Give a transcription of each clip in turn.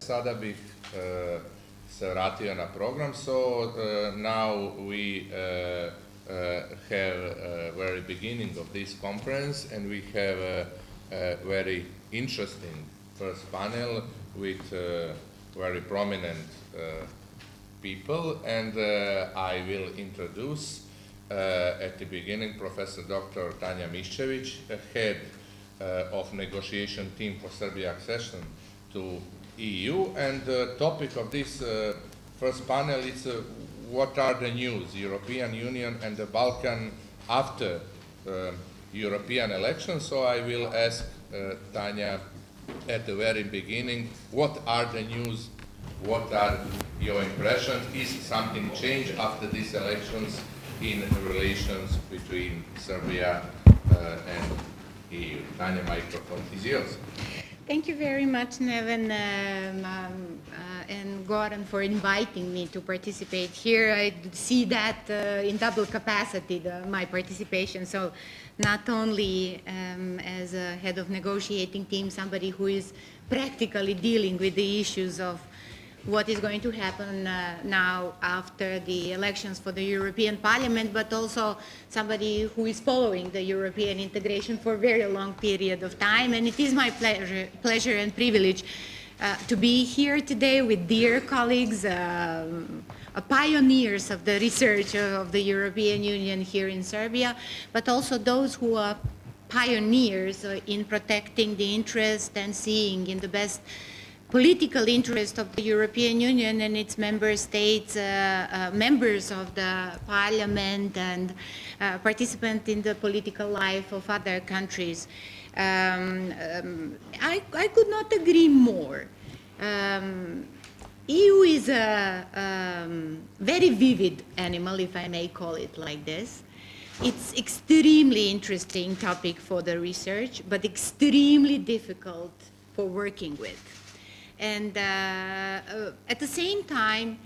Sada bih se vratio na program. So now we have very beginning of this conference, and we have a very interesting first panel with very prominent people, and I will introduce at the beginning Professor Dr. Tanja Miščević, head of negotiation team for Serbia accession to EU, and the topic of this first panel is what are the news, European Union and the Balkan after European elections. So I will ask Tanja at the very beginning, what are the news, what are your impressions, is something changed after these elections in relations between Serbia and EU? Tanja, microphone is yours. Thank you very much, Neven and Goran, for inviting me to participate here. I see that in double capacity, my participation. So not only as a head of negotiating team, somebody who is practically dealing with the issues of what is going to happen now after the elections for the European Parliament, but also somebody who is following the European integration for a very long period of time. And it is my pleasure and privilege to be here today with dear colleagues, pioneers of the research of the European Union here in Serbia, but also those who are pioneers in protecting the interest and seeing in the best political interest of the European Union and its member states, members of the parliament and participants in the political life of other countries. I could not agree more. EU is a very vivid animal, if I may call it like this. It's extremely interesting topic for the research, but extremely difficult for working with. And at the same time,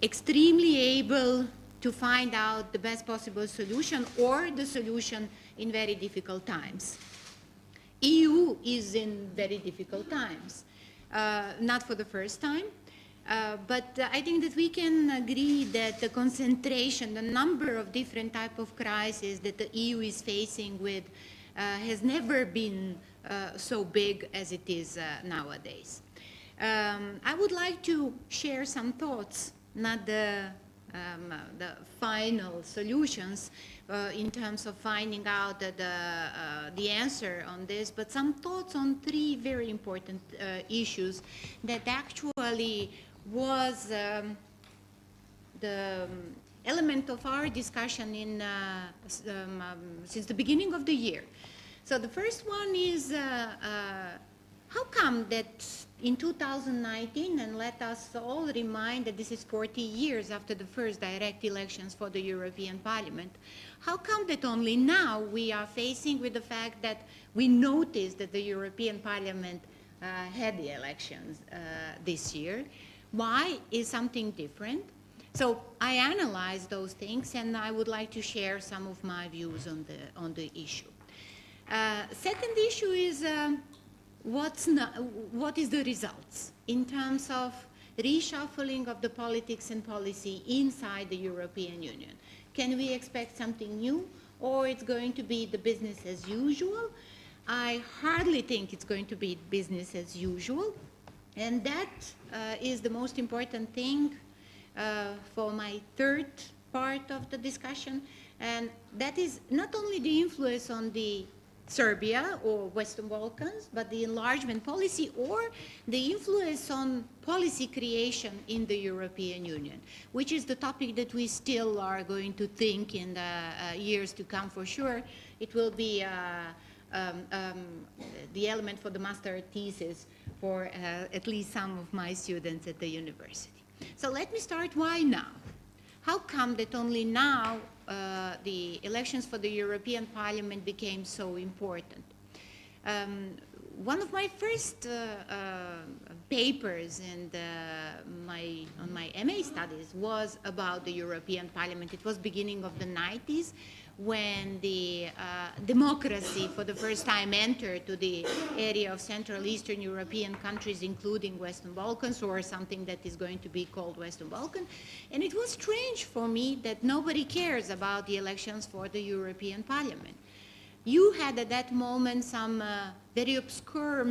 extremely able to find out the best possible solution or the solution in very difficult times. EU is in very difficult times, not for the first time, but I think that we can agree that the concentration, the number of different types of crises that the EU is facing with has never been so big as it is nowadays. I would like to share some thoughts, not the final solutions in terms of finding out the answer on this, but some thoughts on three very important issues that actually was the element of our discussion in, since the beginning of the year. So the first one is how come that in 2019, and let us all remind that this is 40 years after the first direct elections for the European Parliament, how come that only now we are facing with the fact that we noticed that the European Parliament had the elections this year? Why is something different? So I analyzed those things, and I would like to share some of my views on the issue. Second issue is what is the results in terms of reshuffling of the politics and policy inside the European Union? Can we expect something new, or it's going to be the business as usual? I hardly think it's going to be business as usual, and that is the most important thing for my third part of the discussion, and that is not only the influence on the Serbia or Western Balkans, but the enlargement policy or the influence on policy creation in the European Union, which is the topic that we still are going to think in the years to come for sure. It will be the element for the master thesis for at least some of my students at the university. So let me start, why now? How come that only now the elections for the European Parliament became so important? One of my first papers and on my MA studies was about the European Parliament. It was beginning of the 90s when the democracy for the first time entered to the area of Central Eastern European countries, including Western Balkans, or something that is going to be called Western Balkan. And it was strange for me that nobody cares about the elections for the European Parliament. You had at that moment some very obscure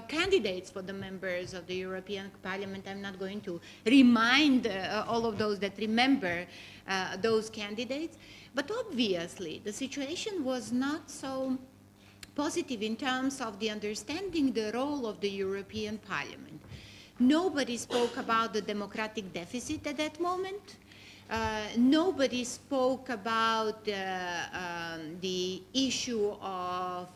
candidates for the members of the European Parliament. I'm not going to remind all of those that remember those candidates. But obviously, the situation was not so positive in terms of the understanding the role of the European Parliament. Nobody spoke about the democratic deficit at that moment. Nobody spoke about the issue of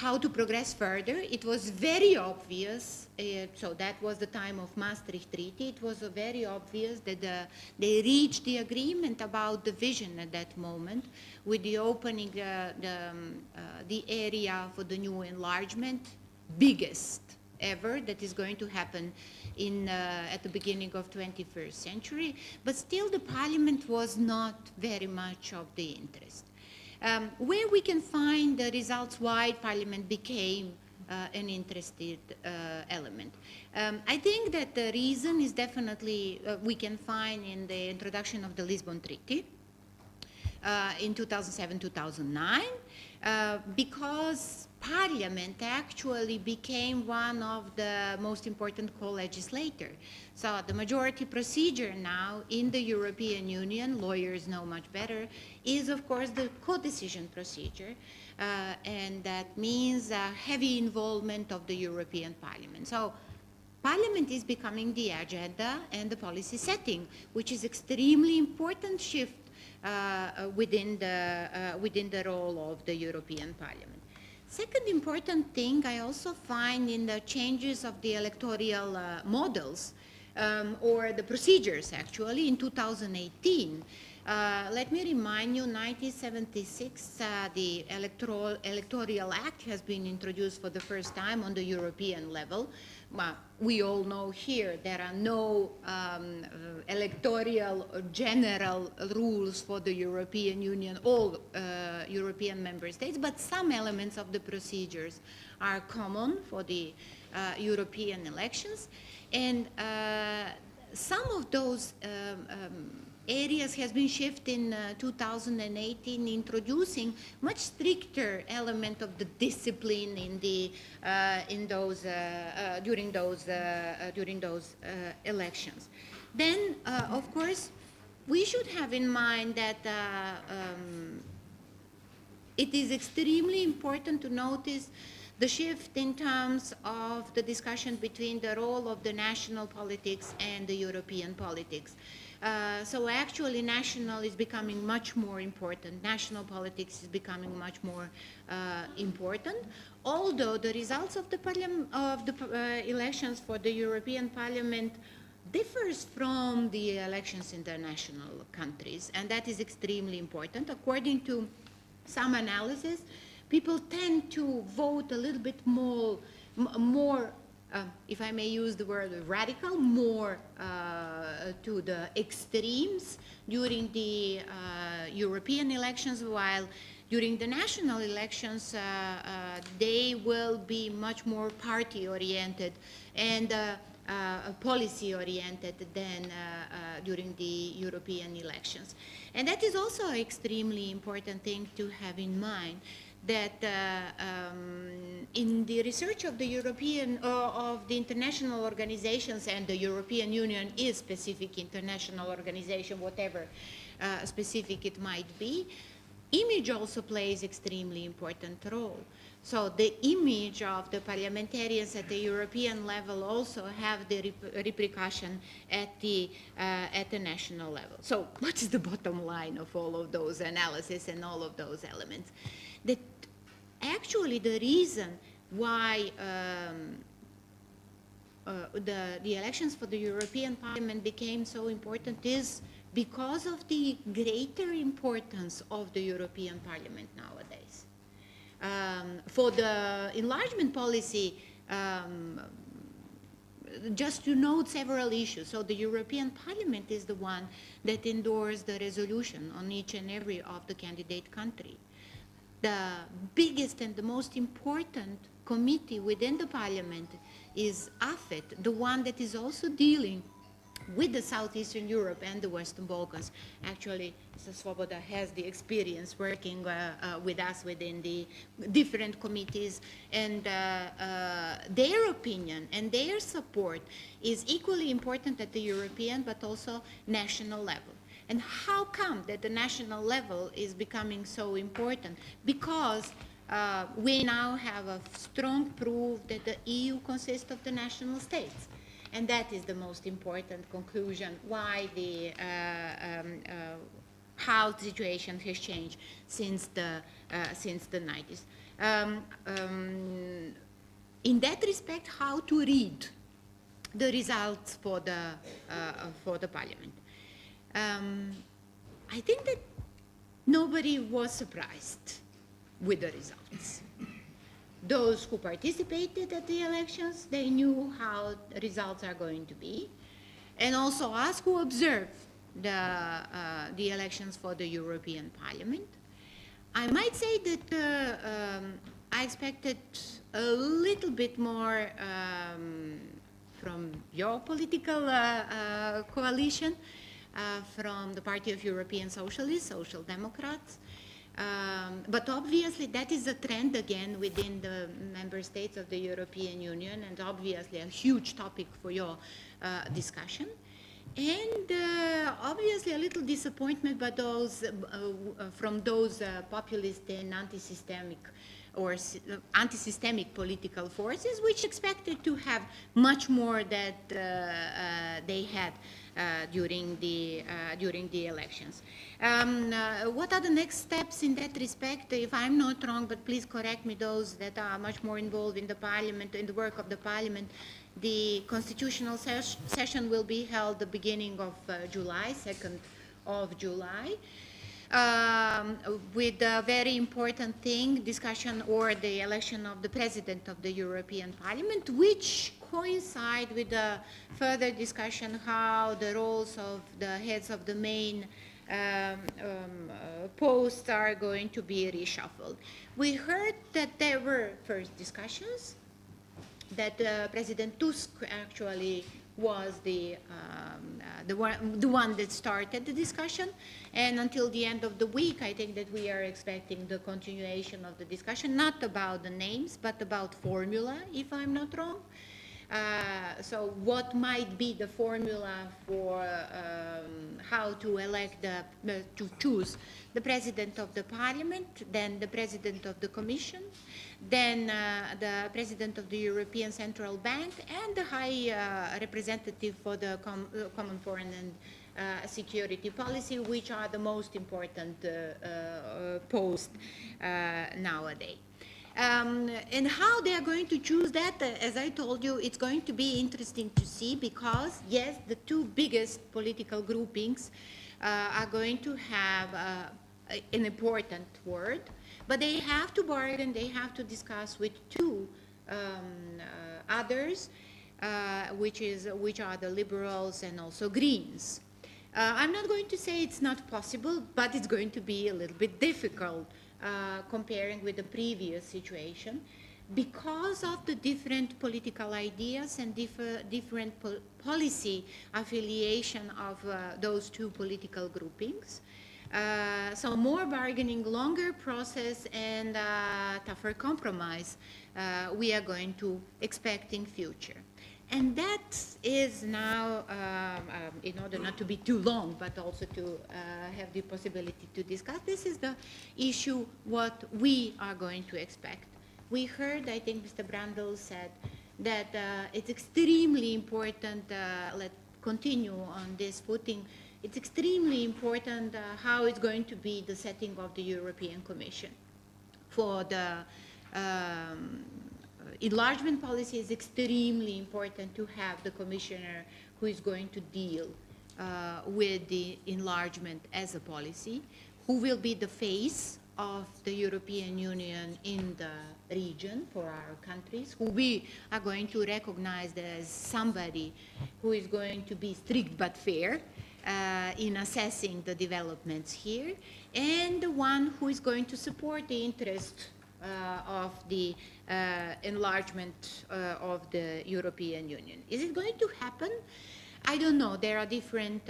how to progress further. It was very obvious, so that was the time of Maastricht Treaty, it was very obvious that they reached the agreement about the vision at that moment with the opening the area for the new enlargement, biggest ever, that is going to happen at the beginning of 21st century, but still the parliament was not very much of the interest. Where we can find the results why parliament became an interested element. I think that the reason is definitely we can find in the introduction of the Lisbon Treaty in 2007-2009, because Parliament actually became one of the most important co-legislators. So the majority procedure now in the European Union, lawyers know much better, is of course the co-decision procedure, and that means heavy involvement of the European Parliament. So Parliament is becoming the agenda and the policy setting, which is extremely important shift within the role of the European Parliament. Second important thing I also find in the changes of the electoral models or the procedures actually in 2018. Let me remind you, 1976, the Electoral Act has been introduced for the first time on the European level. We all know here there are no electoral or general rules for the European Union, all European member states, but some elements of the procedures are common for the European elections. And some of those areas has been shifted in 2018, introducing much stricter element of the discipline in the during those elections. Then, of course, we should have in mind that it is extremely important to notice the shift in terms of the discussion between the role of the national politics and the European politics. So actually national is becoming much more important. National politics is becoming much more important. Although the results of the elections for the European Parliament differs from the elections in the national countries, and that is extremely important. According to some analysis, people tend to vote a little bit more if I may use the word radical, more to the extremes during the European elections, while during the national elections they will be much more party-oriented and policy-oriented than during the European elections. And that is also an extremely important thing to have in mind, that in the research of the European, of the international organizations, and the European Union is specific international organization, whatever specific it might be, image also plays extremely important role. So the image of the parliamentarians at the European level also have the repercussion at the national level. So what is the bottom line of all of those analysis and all of those elements? That actually the reason why the elections for the European Parliament became so important is because of the greater importance of the European Parliament nowadays. For the enlargement policy, just to note several issues. So the European Parliament is the one that endorsed the resolution on each and every of the candidate country. The biggest and the most important committee within the Parliament is AFET, the one that is also dealing with the Southeastern Europe and the Western Balkans. Actually, Mr. Svoboda has the experience working with us within the different committees, and their opinion and their support is equally important at the European but also national level. And how come that the national level is becoming so important? Because we now have a strong proof that the EU consists of the national states. And that is the most important conclusion why how the situation has changed since the 90s. In that respect, how to read the results for the Parliament. I think that nobody was surprised with the results. Those who participated at the elections, they knew how the results are going to be. And also us who observed the elections for the European Parliament. I might say that I expected a little bit more from your political coalition, from the Party of European Socialists, Social Democrats. But obviously that is a trend again within the member states of the European Union, and obviously a huge topic for your discussion. And obviously a little disappointment by those, from those populist and anti-systemic or anti-systemic political forces, which expected to have much more that they had during the elections. What are the next steps in that respect? If I'm not wrong, but please correct me, those that are much more involved in the Parliament, in the work of the Parliament, the constitutional session will be held the beginning of July, 2nd of July. With a very important thing, discussion or the election of the President of the European Parliament, which coincide with the further discussion how the roles of the heads of the main posts are going to be reshuffled. We heard that there were first discussions, that President Tusk actually was the one that started the discussion, and until the end of the week I think that we are expecting the continuation of the discussion, not about the names but about formula, if I'm not wrong. So what might be the formula for how to elect to choose the President of the Parliament, then the President of the Commission, then the President of the European Central Bank, and the High Representative for the Common Foreign and Security Policy, which are the most important posts nowadays. And how they are going to choose that, as I told you, it's going to be interesting to see, because, yes, the two biggest political groupings are going to have an important word, but they have to bargain, they have to discuss with two others, which are the Liberals and also Greens. I'm not going to say it's not possible, but it's going to be a little bit difficult comparing with the previous situation, because of the different political ideas and different policy affiliation of those two political groupings. So more bargaining, longer process, and tougher compromise we are going to expect in future. And that is now, in order not to be too long, but also to have the possibility to discuss, this is the issue what we are going to expect. We heard, I think Mr. Brandl said, that it's extremely important, let's continue on this footing, it's extremely important how it's going to be the setting of the European Commission. For the enlargement policy, is extremely important to have the commissioner who is going to deal with the enlargement as a policy, who will be the face of the European Union in the region for our countries, who we are going to recognize as somebody who is going to be strict but fair in assessing the developments here, and the one who is going to support the interest of the enlargement of the European Union. Is it going to happen? I don't know. There are different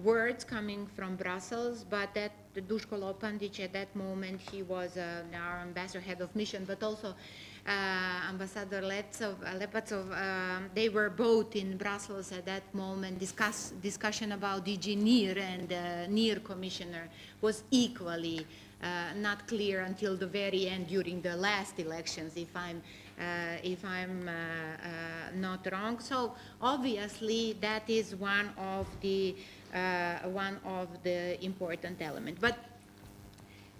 words coming from Brussels, but that Duško Lopandić at that moment, he was our ambassador, head of mission, but also Ambassador Lepacov, they were both in Brussels at that moment. Discussion about DG NIR and NIR commissioner was equally not clear until the very end during the last elections, if I'm not wrong. So obviously that is one of the important elements. But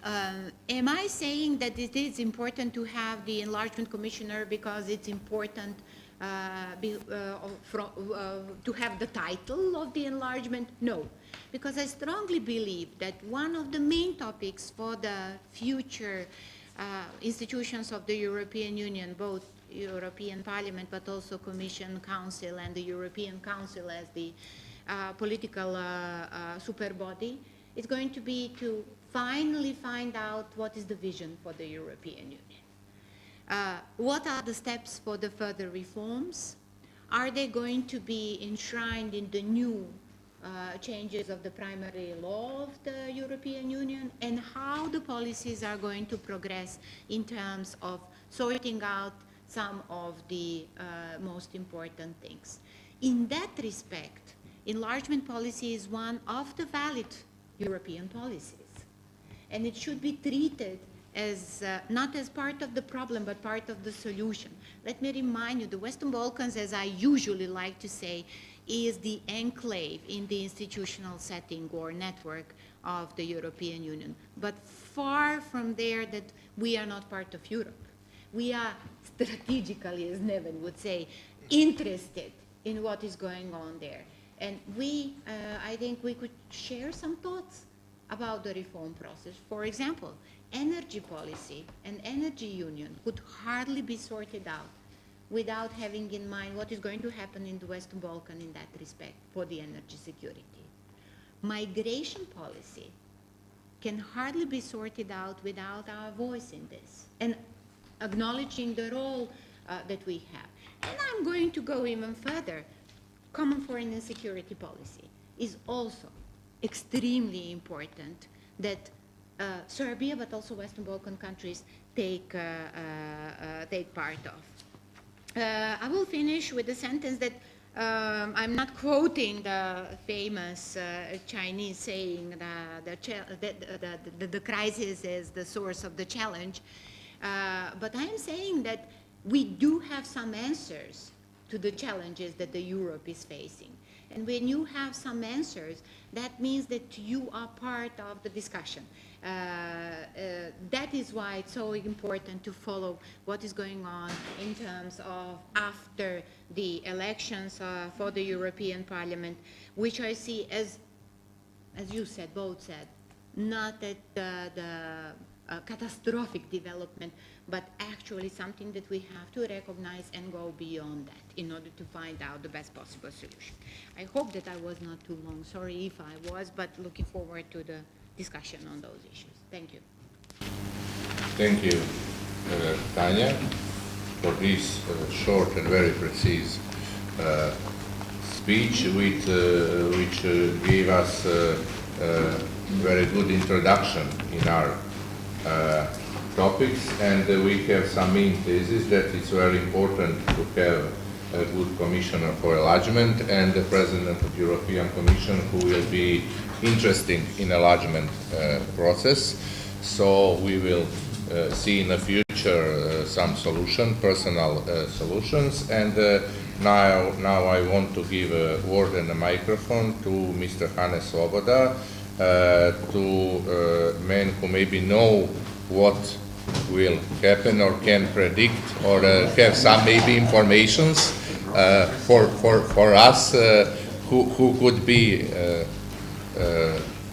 am I saying that it is important to have the enlargement commissioner because it's important to have the title of the enlargement? No, because I strongly believe that one of the main topics for the future institutions of the European Union, both European Parliament, but also Commission, Council, and the European Council as the political super body, is going to be to finally find out what is the vision for the European Union. What are the steps for the further reforms? Are they going to be enshrined in the new changes of the primary law of the European Union, and how the policies are going to progress in terms of sorting out some of the most important things. In that respect, enlargement policy is one of the valid European policies, and it should be treated as not as part of the problem, but part of the solution. Let me remind you, the Western Balkans, as I usually like to say, is the enclave in the institutional setting or network of the European Union. But far from there that we are not part of Europe. We are strategically, as Neven would say, interested in what is going on there. And we, I think we could share some thoughts about the reform process. For example, energy policy and energy union could hardly be sorted out without having in mind what is going to happen in the Western Balkans in that respect for the energy security. Migration policy can hardly be sorted out without our voice in this, and acknowledging the role that we have. And I'm going to go even further. Common foreign and security policy is also extremely important that Serbia, but also Western Balkan countries take part of. I will finish with a sentence that I'm not quoting the famous Chinese saying the crisis is the source of the challenge, but I'm saying that we do have some answers to the challenges that the Europe is facing. And when you have some answers, that means that you are part of the discussion. That is why it's so important to follow what is going on in terms of after the elections for the European Parliament, which I see as you said, both said, not at the catastrophic development, but actually something that we have to recognize and go beyond that in order to find out the best possible solution. I hope that I was not too long. Sorry if I was, but looking forward to the discussion on those issues. Thank you. Thank you, Tanya, for this short and very precise speech which gave us a very good introduction in our topics, and we have some main thesis that it's very important to have a good commissioner for enlargement and the president of the European Commission who will be interested in enlargement process. So we will see in the future some personal solutions. And now I want to give a word and a microphone to Mr. Hannes Svoboda, to men who maybe know what will happen or can predict or have some maybe informations for us who could be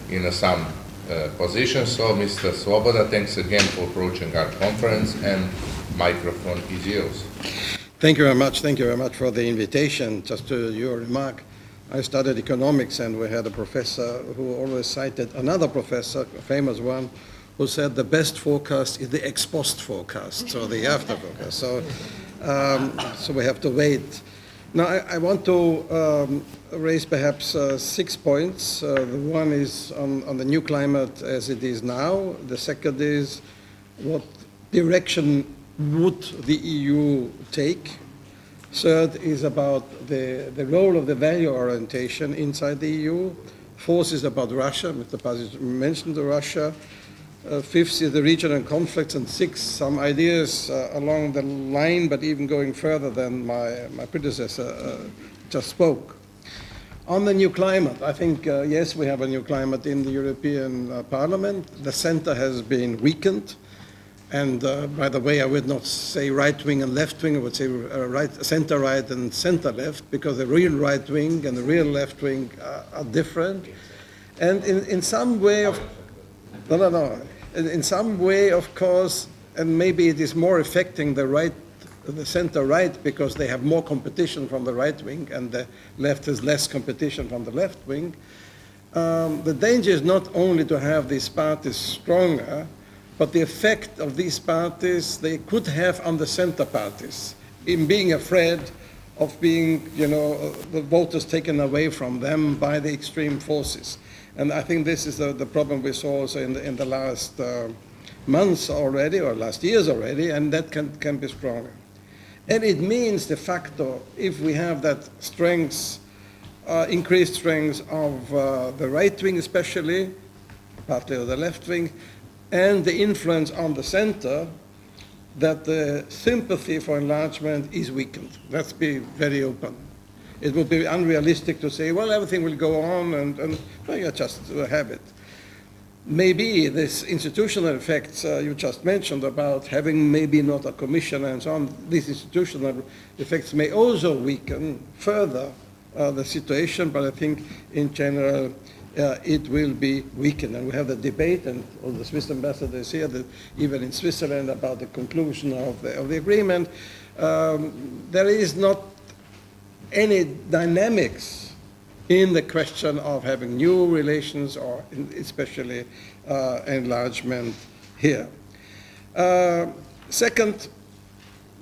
in some position. So, Mr. Svoboda, thanks again for approaching our conference, and microphone is yours. Thank you very much. Thank you very much for the invitation. Just to your remark, I studied economics, and we had a professor who always cited another professor, a famous one, who said the best forecast is the ex post forecast, so the after forecast. So we have to wait. Now, I want to raise perhaps 6 points. The one is on the new climate as it is now. The second is what direction would the EU take? Third is about the role of the value orientation inside the EU. Fourth is about Russia. Mr. Pasic mentioned Russia. Fifth is the regional conflicts, and sixth, some ideas along the line, but even going further than my predecessor just spoke. On the new climate, I think, yes, we have a new climate in the European Parliament. The center has been weakened. And by the way, I would not say right wing and left wing, I would say center right and center left, because the real right wing and the real left wing are different. And in some way in some way, of course, and maybe it is more affecting the center right, because they have more competition from the right wing, and the left has less competition from the left wing. The danger is not only to have these parties stronger, but the effect of these parties they could have on the center parties, in being afraid of being, the voters taken away from them by the extreme forces. And I think this is the problem we saw also in the last months already, or last years already, and that can be stronger. And it means de facto, if we have that strength, increased strength of the right wing especially, partly of the left wing, and the influence on the center, that the sympathy for enlargement is weakened. Let's be very open. It would be unrealistic to say, well, everything will go on, and well, you just have it. Maybe this institutional effects you just mentioned about having maybe not a commission and so on, these institutional effects may also weaken further the situation, but I think in general it will be weakened. And we have the debate, and all the Swiss ambassador is here, that even in Switzerland about the conclusion of the agreement. There is not any dynamics in the question of having new relations, or especially enlargement here. Second,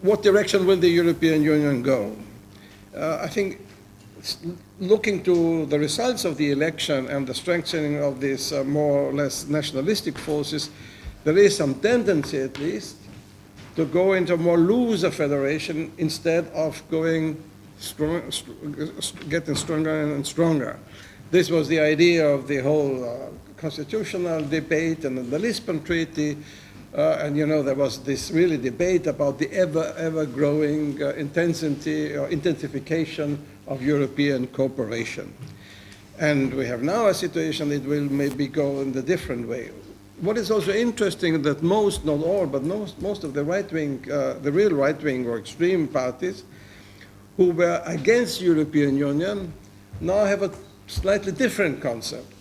what direction will the European Union go? I think looking to the results of the election and the strengthening of these more or less nationalistic forces, there is some tendency at least to go into a more looser federation instead of going getting stronger and stronger. This was the idea of the whole constitutional debate and the Lisbon Treaty, and there was this really debate about the ever growing intensity or intensification of European cooperation. And we have now a situation that will maybe go in a different way. What is also interesting that most, not all, but most of the right wing, the real right wing or extreme parties who were against European Union now have a slightly different concept.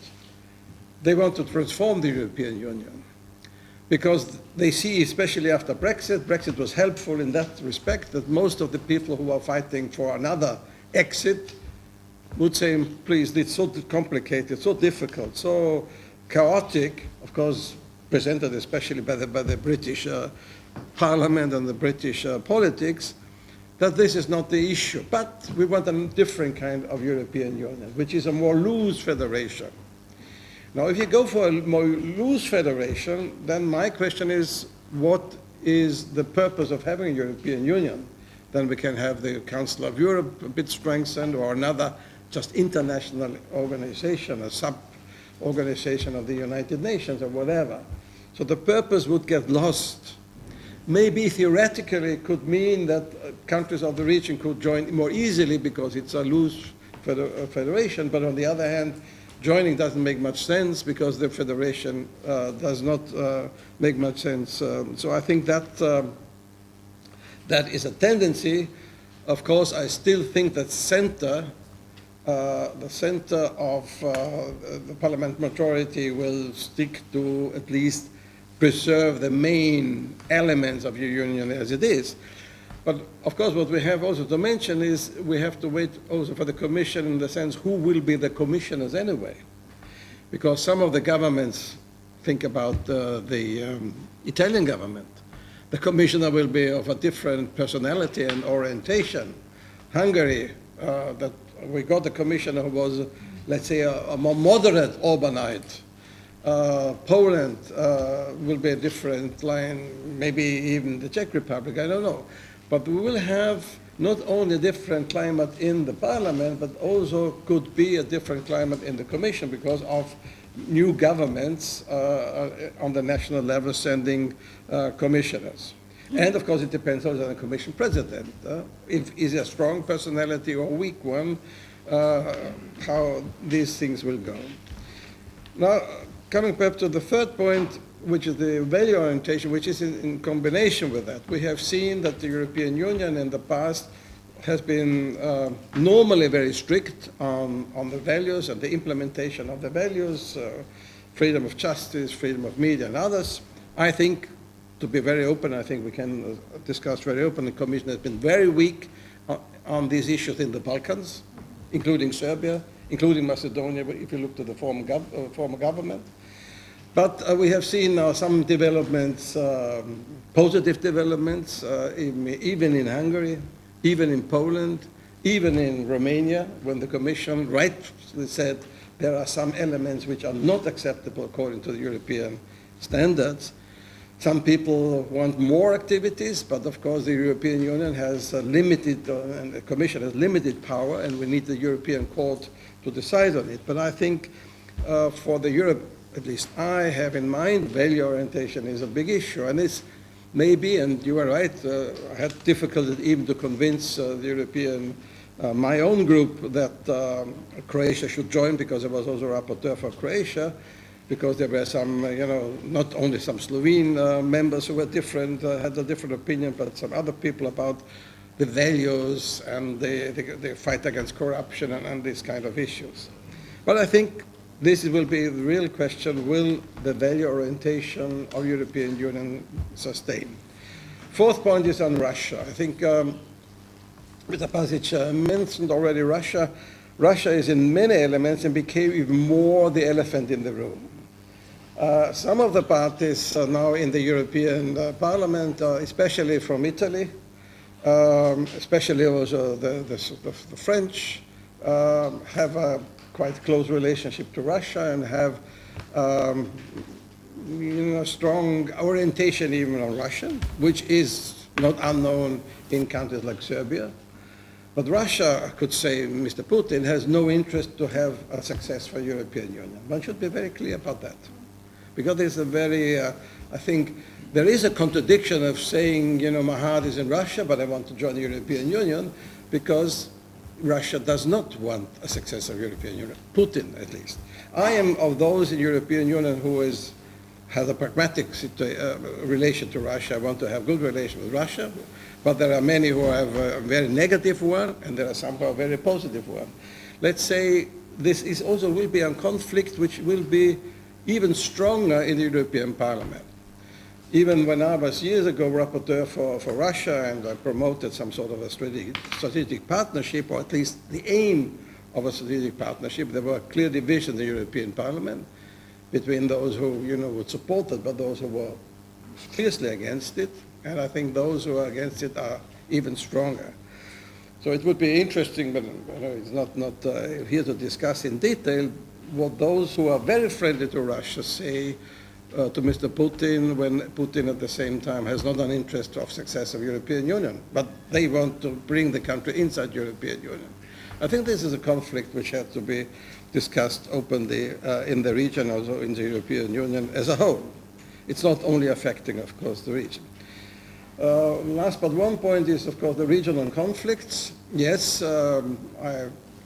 They want to transform the European Union because they see, especially after Brexit was helpful in that respect, that most of the people who are fighting for another exit would say, please, it's so complicated, so difficult, so chaotic, of course, presented especially by the British Parliament and the British politics, that this is not the issue. But we want a different kind of European Union, which is a more loose federation. Now, if you go for a more loose federation, then my question is, what is the purpose of having a European Union? Then we can have the Council of Europe a bit strengthened, or another just international organization, a sub-organization of the United Nations or whatever. So the purpose would get lost. Maybe theoretically it could mean that countries of the region could join more easily because it's a loose federation, but on the other hand, joining doesn't make much sense because the federation does not make much sense. So I think that that is a tendency. Of course, I still think that center the center of the parliament majority will stick to at least preserve the main elements of your union as it is. But of course, what we have also to mention is we have to wait also for the Commission in the sense who will be the commissioners anyway. Because some of the governments, think about the Italian government, the commissioner will be of a different personality and orientation. Hungary, that we got a commissioner who was, let's say, a more moderate Orbanite. Poland will be a different line, maybe even the Czech Republic, I don't know. But we will have not only a different climate in the parliament, but also could be a different climate in the commission because of new governments on the national level sending commissioners. And of course it depends also on the commission president. If is a strong personality or a weak one, how these things will go. Now, coming back to the third point, which is the value orientation, which is in combination with that. We have seen that the European Union in the past has been normally very strict on the values and the implementation of the values, freedom of justice, freedom of media, and others. I think, to be very open, I think we can discuss very openly, the Commission has been very weak on these issues in the Balkans, including Serbia, including Macedonia, if you look to the former government. But we have seen now some developments, positive developments, even in Hungary, even in Poland, even in Romania, when the Commission rightly said there are some elements which are not acceptable according to the European standards. Some people want more activities, but of course the European Union has limited, and the Commission has limited power, and we need the European Court to decide on it. But I think for the Europe, at least I have in mind, value orientation is a big issue, and it's maybe, and you are right, I had difficulty even to convince the European, my own group that Croatia should join, because I was also rapporteur for Croatia, because there were some, not only some Slovene members who were different, had a different opinion, but some other people about the values and the fight against corruption and these kind of issues. But I think this will be the real question: will the value orientation of European Union sustain? Fourth point is on Russia. I think Mr. Pasic mentioned already Russia. Russia is in many elements and became even more the elephant in the room. Some of the parties now in the European Parliament, especially from Italy, especially also the French, have a quite close relationship to Russia and have strong orientation even on Russia, which is not unknown in countries like Serbia. But Russia, I could say, Mr. Putin, has no interest to have a successful European Union. One should be very clear about that. Because there's a very, I think, there is a contradiction of saying, my heart is in Russia, but I want to join the European Union, because Russia does not want a successor European Union, Putin at least. I am of those in the European Union who has a pragmatic relation to Russia. I want to have good relations with Russia, but there are many who have a very negative one, and there are some who have a very positive one. Let's say this is also will be a conflict which will be even stronger in the European Parliament. Even when I was years ago rapporteur for Russia, and I promoted some sort of a strategic partnership, or at least the aim of a strategic partnership, there were clear divisions in the European Parliament between those who would support it, but those who were fiercely against it. And I think those who are against it are even stronger. So it would be interesting, but it's not here to discuss in detail, what those who are very friendly to Russia say to Mr. Putin, when Putin at the same time has not an interest of success of European Union, but they want to bring the country inside European Union. I think this is a conflict which has to be discussed openly in the region, also in the European Union as a whole. It's not only affecting, of course, the region. Last but one point is, of course, the regional conflicts. Yes,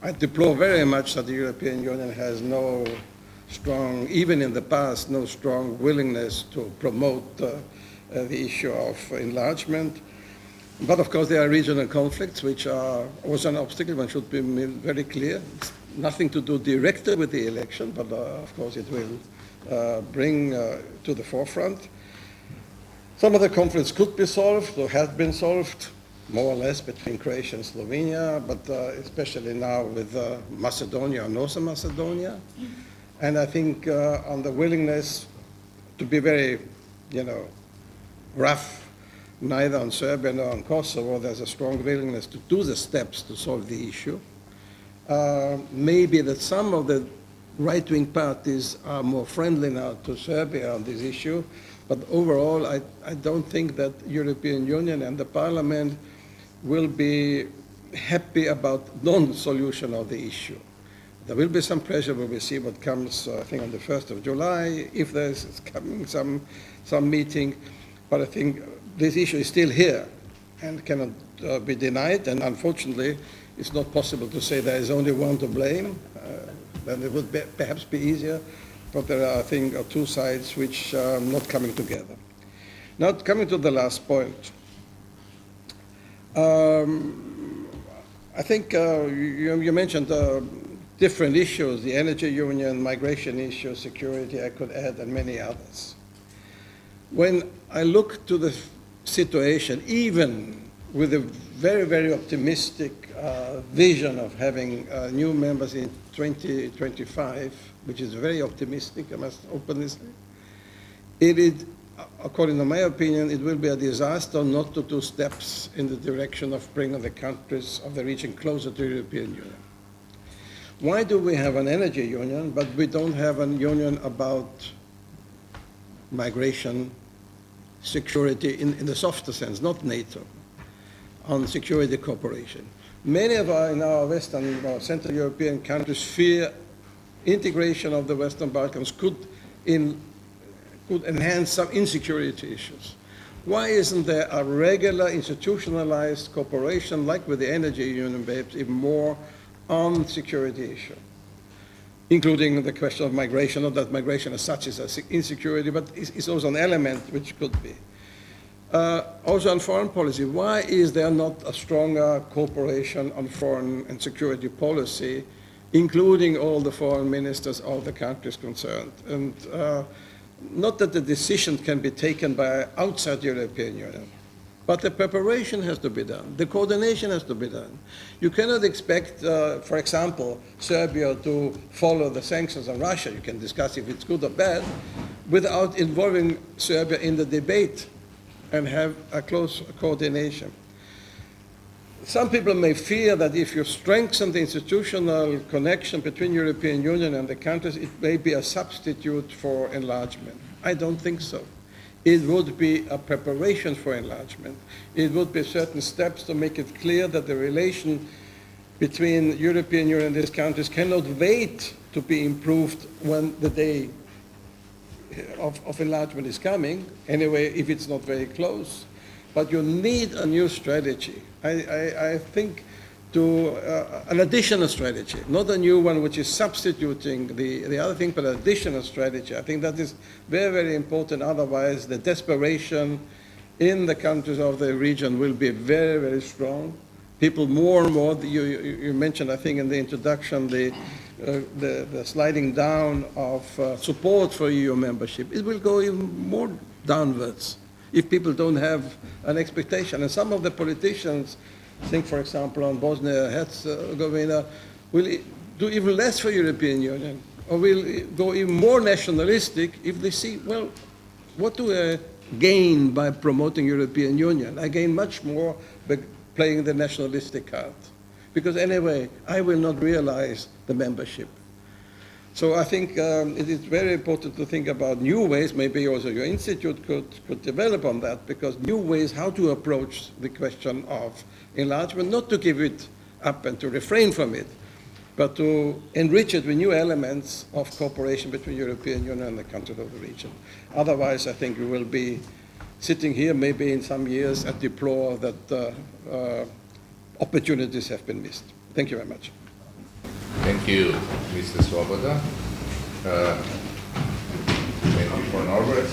I deplore very much that the European Union has no strong, even in the past, no strong willingness to promote the issue of enlargement. But of course, there are regional conflicts which are also an obstacle. One should be very clear. It's nothing to do directly with the election, but of course it will bring to the forefront. Some of the conflicts could be solved or have been solved, more or less, between Croatia and Slovenia, but especially now with Macedonia or Northern Macedonia. And I think on the willingness to be very, rough, neither on Serbia nor on Kosovo, there's a strong willingness to do the steps to solve the issue. Maybe that some of the right-wing parties are more friendly now to Serbia on this issue, but overall, I don't think that European Union and the Parliament will be happy about non-solution of the issue. There will be some pressure, we will see what comes, I think, on the 1st of July, if there's coming some meeting, but I think this issue is still here and cannot be denied, and unfortunately, it's not possible to say there is only one to blame. Then it would perhaps be easier, but there are, I think, two sides which are not coming together. Now, coming to the last point. I think you mentioned different issues, the energy union, migration issue, security, I could add, and many others. When I look to the situation, even with a very, very optimistic vision of having new members in 2025, which is very optimistic, I must openly say, it is, according to my opinion, it will be a disaster not to do steps in the direction of bringing the countries of the region closer to the European Union. Why do we have an energy union, but we don't have a union about migration, security in the softer sense, not NATO, on security cooperation? Many of in our Western or Central European countries fear integration of the Western Balkans could enhance some insecurity issues. Why isn't there a regular institutionalized cooperation like with the energy union, perhaps even more on security issue, including the question of migration, not that migration as such is an insecurity, but it's also an element which could be. Also on foreign policy, why is there not a stronger cooperation on foreign and security policy, including all the foreign ministers of the countries concerned? And not that the decision can be taken by outside the European Union, but the preparation has to be done. The coordination has to be done. You cannot expect, for example, Serbia to follow the sanctions on Russia. You can discuss if it's good or bad, without involving Serbia in the debate and have a close coordination. Some people may fear that if you strengthen the institutional connection between European Union and the countries, it may be a substitute for enlargement. I don't think so. It would be a preparation for enlargement. It would be certain steps to make it clear that the relation between European Union and these countries cannot wait to be improved when the day of enlargement is coming, anyway, if it's not very close. But you need a new strategy. I think an additional strategy, not a new one which is substituting the other thing, but an additional strategy. I think that is very, very important. Otherwise, the desperation in the countries of the region will be very, very strong. People more and more, you mentioned, I think, in the introduction, the sliding down of support for EU membership. It will go even more downwards if people don't have an expectation. And some of the politicians, think, for example, on Bosnia-Herzegovina, will do even less for European Union, or will go even more nationalistic if they see, well, what do I gain by promoting European Union? I gain much more by playing the nationalistic card. Because anyway, I will not realize the membership. So I think it is very important to think about new ways. Maybe also your institute could develop on that, because new ways how to approach the question of enlargement, not to give it up and to refrain from it, but to enrich it with new elements of cooperation between European Union and the countries of the region. Otherwise, I think we will be sitting here maybe in some years and deplore that opportunities have been missed. Thank you very much. Thank you, Mr. Svoboda. Thank you for Norbert.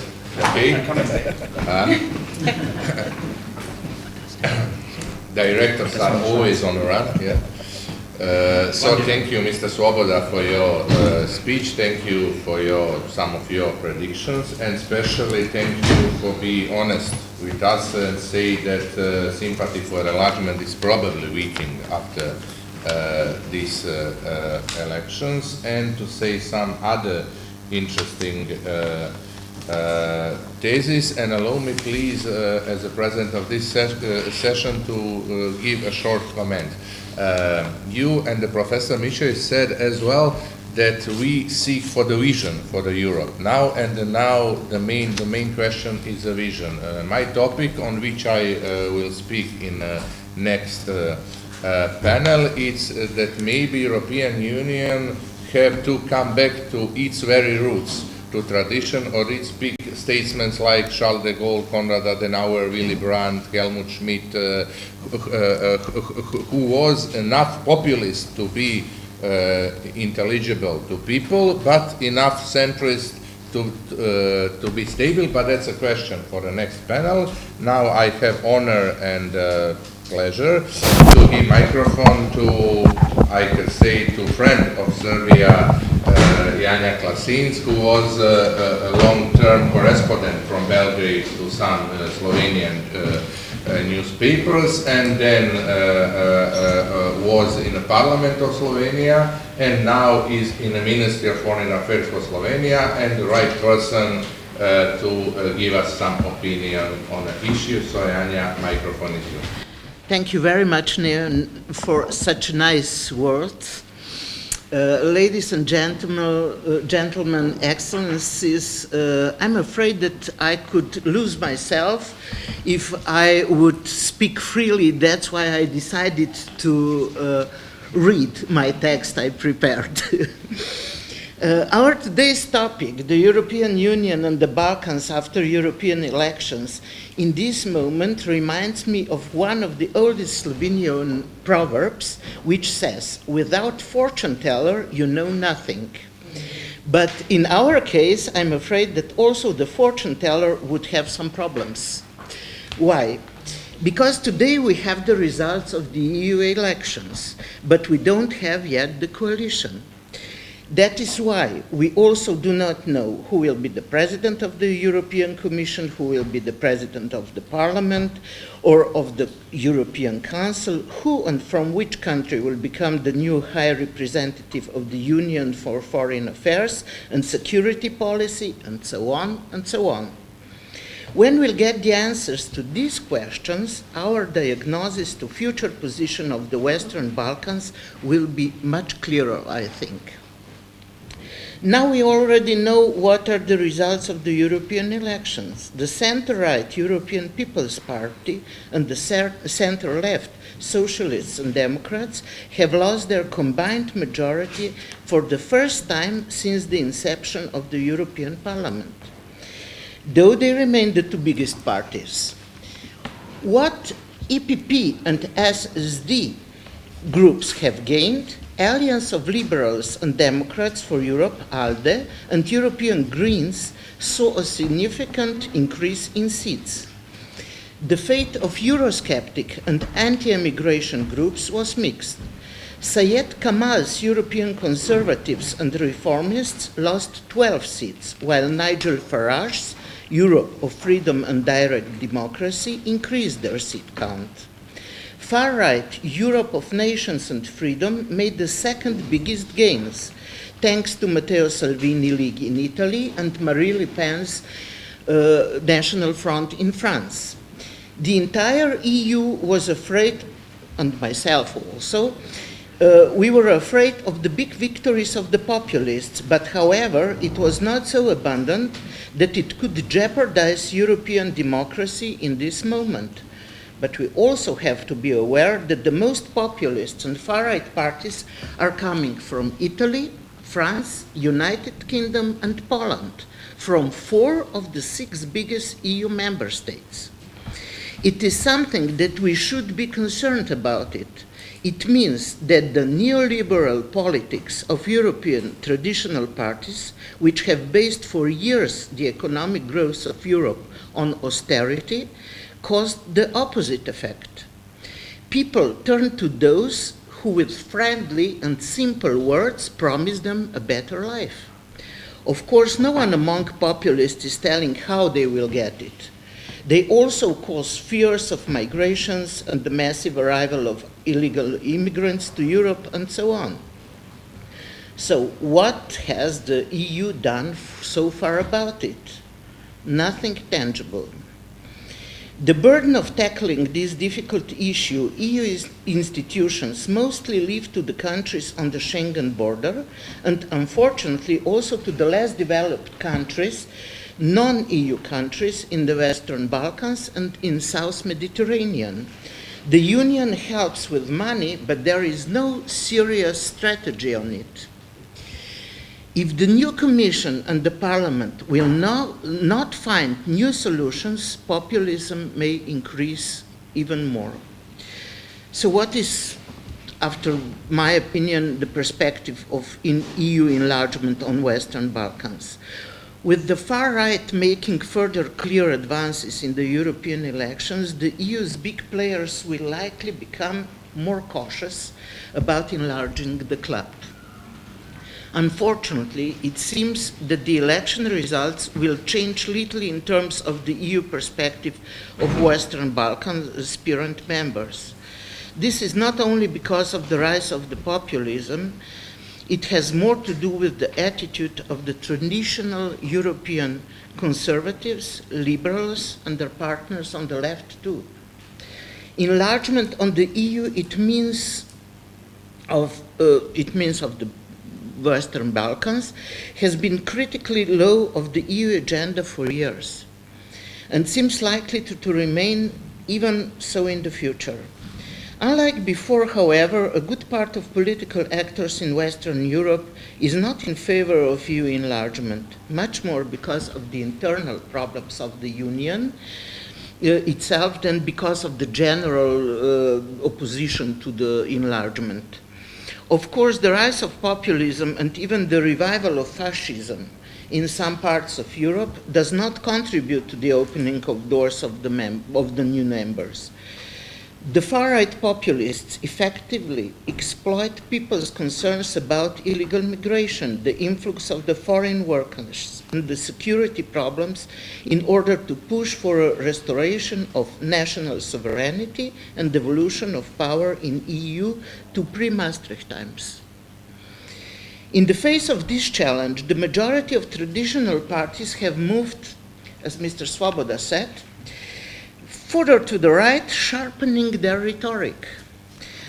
Okay. directors are always on the run. Yeah. So thank you, Mr. Swoboda, for your speech. Thank you for some of your predictions, and especially thank you for being honest with us and say that sympathy for enlargement is probably weakening after these elections, and to say some other interesting thesis. And allow me, please, as the president of this session, to give a short comment. You and the Professor Michel said as well that we seek for the vision for the Europe now, and now the main question is the vision. My topic, on which I will speak in next panel, is that maybe European Union have to come back to its very roots, to tradition, or its big statesmen like Charles de Gaulle, Konrad Adenauer, Willy Brandt, Helmut Schmidt, who was enough populist to be intelligible to people, but enough centrist to be stable. But that's a question for the next panel. Now I have honor and pleasure to give microphone to, I can say, to friend of Serbia, Janja Klasins, who was a long-term correspondent from Belgrade to some Slovenian newspapers, and then was in the Parliament of Slovenia, and now is in the Ministry of Foreign Affairs for Slovenia, and the right person to give us some opinion on the issue. So Janja, microphone is yours. Thank you very much, Neo, for such nice words. Ladies and gentlemen, excellencies, I'm afraid that I could lose myself if I would speak freely. That's why I decided to read my text I prepared. Our today's topic, the European Union and the Balkans after European elections, in this moment reminds me of one of the oldest Slovenian proverbs, which says, "Without fortune teller, you know nothing." But in our case, I'm afraid that also the fortune teller would have some problems. Why? Because today we have the results of the EU elections, but we don't have yet the coalition. That is why we also do not know who will be the president of the European Commission, who will be the president of the Parliament or of the European Council, who and from which country will become the new High Representative of the Union for Foreign Affairs and Security Policy, and so on and so on. When we'll get the answers to these questions, our diagnosis to future position of the Western Balkans will be much clearer, I think. Now we already know what are the results of the European elections. The center-right European People's Party and the center-left Socialists and Democrats have lost their combined majority for the first time since the inception of the European Parliament, though they remain the two biggest parties. What EPP and SD groups have gained, Alliance of Liberals and Democrats for Europe, ALDE, and European Greens saw a significant increase in seats. The fate of Eurosceptic and anti-immigration groups was mixed. Syed Kamal's European Conservatives and Reformists lost 12 seats, while Nigel Farage's Europe of Freedom and Direct Democracy increased their seat count. Far-right Europe of Nations and Freedom made the second biggest gains, thanks to Matteo Salvini League in Italy and Marine Le Pen's National Front in France. The entire EU was afraid, and myself also, we were afraid of the big victories of the populists, but however, it was not so abundant that it could jeopardize European democracy in this moment. But we also have to be aware that the most populist and far-right parties are coming from Italy, France, United Kingdom, and Poland, from 4 of the 6 biggest EU member states. It is something that we should be concerned about it. It means that the neoliberal politics of European traditional parties, which have based for years the economic growth of Europe on austerity, caused the opposite effect. people turn to those who with friendly and simple words promise them a better life. Of course, no one among populists is telling how they will get it. They also cause fears of migrations and the massive arrival of illegal immigrants to Europe and so on. So what has the EU done so far about it? Nothing tangible. The burden of tackling this difficult issue, EU institutions mostly leave to the countries on the Schengen border, and unfortunately also to the less developed countries, non-EU countries in the Western Balkans and in South Mediterranean. The Union helps with money, but there is no serious strategy on it. If the new Commission and the Parliament will not find new solutions, populism may increase even more. So what is, after my opinion, the perspective of EU enlargement on Western Balkans? With the far right making further clear advances in the European elections, the EU's big players will likely become more cautious about enlarging the club. Unfortunately, it seems that the election results will change little in terms of the EU perspective of Western Balkan aspirant members. This is not only because of the rise of the populism, it has more to do with the attitude of the traditional European conservatives, liberals, and their partners on the left too. Enlargement on the EU, it means of the Western Balkans, has been critically low of the EU agenda for years and seems likely to remain even so in the future. Unlike before, however, a good part of political actors in Western Europe is not in favor of EU enlargement, much more because of the internal problems of the Union itself than because of the general opposition to the enlargement. Of course, the rise of populism and even the revival of fascism in some parts of Europe does not contribute to the opening of doors of the new members. The far-right populists effectively exploit people's concerns about illegal migration, the influx of the foreign workers, and the security problems in order to push for a restoration of national sovereignty and devolution of power in EU to pre-Maastricht times. In the face of this challenge, the majority of traditional parties have moved, as Mr. Swoboda said, further to the right, sharpening their rhetoric.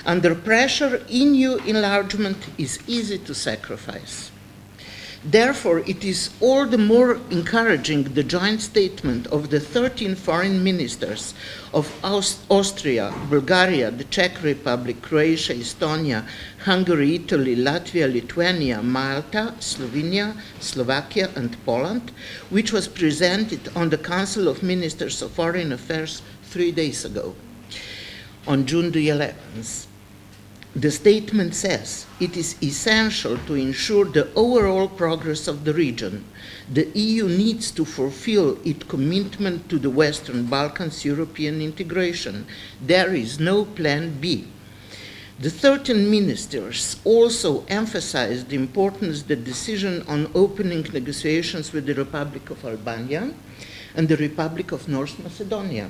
Under pressure, EU enlargement is easy to sacrifice. Therefore, it is all the more encouraging the joint statement of the 13 foreign ministers of Austria, Bulgaria, the Czech Republic, Croatia, Estonia, Hungary, Italy, Latvia, Lithuania, Malta, Slovenia, Slovakia, and Poland, which was presented on the Council of Ministers of Foreign Affairs 3 days ago, on June the 11th. The statement says it is essential to ensure the overall progress of the region. The EU needs to fulfill its commitment to the Western Balkans' European integration. There is no plan B. The 13 ministers also emphasized the importance of the decision on opening negotiations with the Republic of Albania and the Republic of North Macedonia.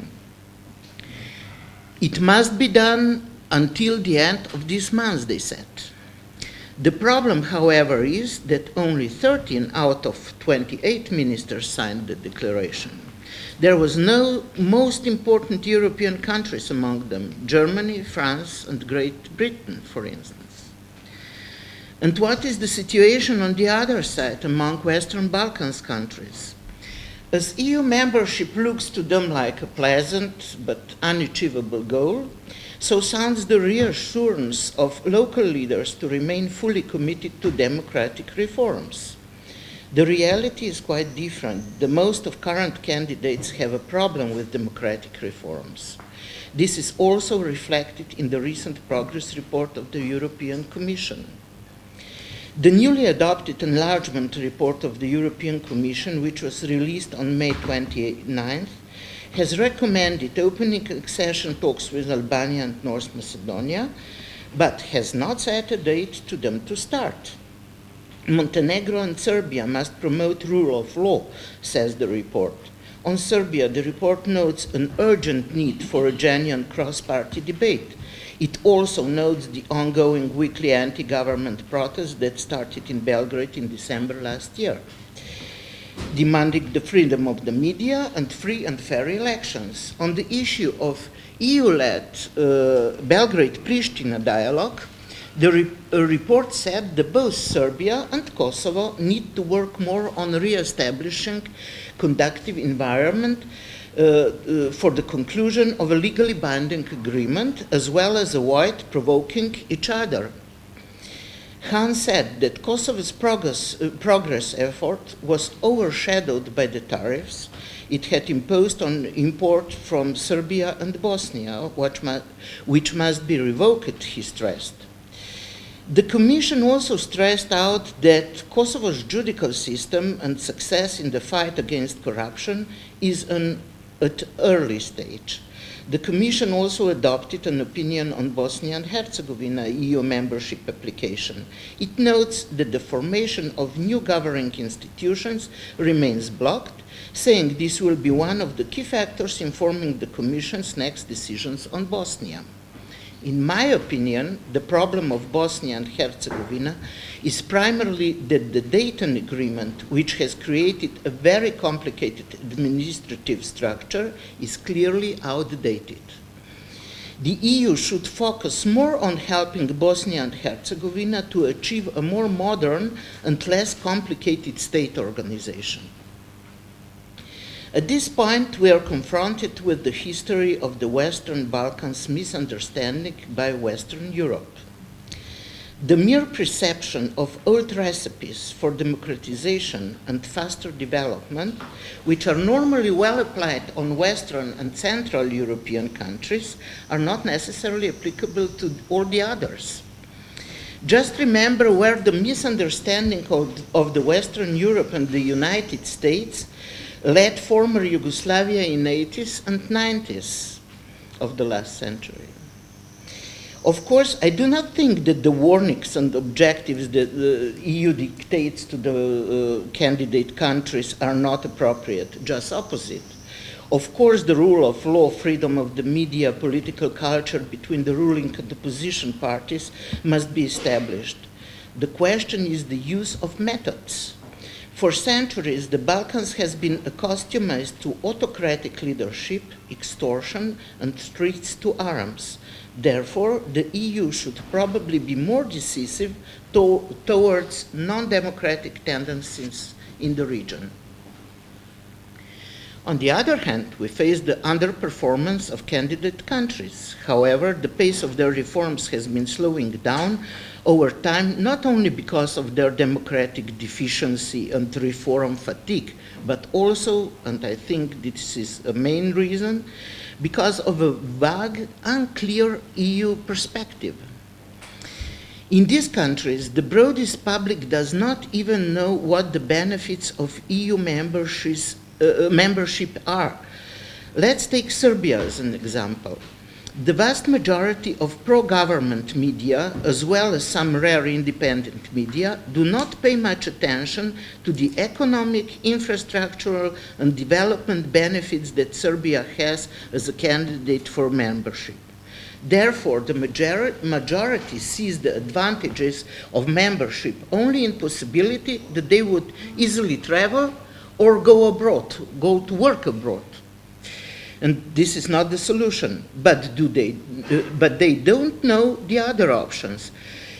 It must be done until the end of this month, they said. The problem, however, is that only 13 out of 28 ministers signed the declaration. There was no most important European countries among them, Germany, France, and Great Britain, for instance. And what is the situation on the other side among Western Balkans countries? As EU membership looks to them like a pleasant but unachievable goal, so sounds the reassurance of local leaders to remain fully committed to democratic reforms. The reality is quite different. The most of current candidates have a problem with democratic reforms. This is also reflected in the recent progress report of the European Commission. The newly adopted enlargement report of the European Commission, which was released on May 29th, has recommended opening accession talks with Albania and North Macedonia, but has not set a date to them to start. Montenegro and Serbia must promote rule of law, says the report. On Serbia, the report notes an urgent need for a genuine cross-party debate. It also notes the ongoing weekly anti-government protests that started in Belgrade in December last year, demanding the freedom of the media and free and fair elections. On the issue of EU-led Belgrade-Pristina dialogue, the report said that both Serbia and Kosovo need to work more on re-establishing conducive environment for the conclusion of a legally binding agreement, as well as avoid provoking each other. Khan said that Kosovo's progress effort was overshadowed by the tariffs it had imposed on import from Serbia and Bosnia, which must be revoked, he stressed. The Commission also stressed out that Kosovo's judicial system and success in the fight against corruption is at early stage. The Commission also adopted an opinion on Bosnia and Herzegovina EU membership application. It notes that the formation of new governing institutions remains blocked, saying this will be one of the key factors informing the Commission's next decisions on Bosnia. In my opinion, the problem of Bosnia and Herzegovina is primarily that the Dayton Agreement, which has created a very complicated administrative structure, is clearly outdated. The EU should focus more on helping Bosnia and Herzegovina to achieve a more modern and less complicated state organization. At this point, we are confronted with the history of the Western Balkans misunderstanding by Western Europe. The mere perception of old recipes for democratization and faster development, which are normally well applied on Western and Central European countries, are not necessarily applicable to all the others. Just remember where the misunderstanding of the Western Europe and the United States led former Yugoslavia in the 80s and 90s of the last century. Of course, I do not think that the warnings and objectives that the EU dictates to the candidate countries are not appropriate, just opposite. Of course, the rule of law, freedom of the media, political culture between the ruling and opposition parties must be established. The question is the use of methods. For centuries, the Balkans has been accustomed to autocratic leadership, extortion, and threats to arms. Therefore, the EU should probably be more decisive towards non-democratic tendencies in the region. On the other hand, we face the underperformance of candidate countries. However, the pace of their reforms has been slowing down over time, not only because of their democratic deficiency and reform fatigue, but also, and I think this is a main reason, because of a vague, unclear EU perspective. In these countries, the broadest public does not even know what the benefits of EU membership are. Let's take Serbia as an example. The vast majority of pro-government media, as well as some rare independent media, do not pay much attention to the economic, infrastructural, and development benefits that Serbia has as a candidate for membership. Therefore, the majority sees the advantages of membership only in possibility that they would easily travel or go abroad, go to work abroad. And this is not the solution, but they don't know the other options.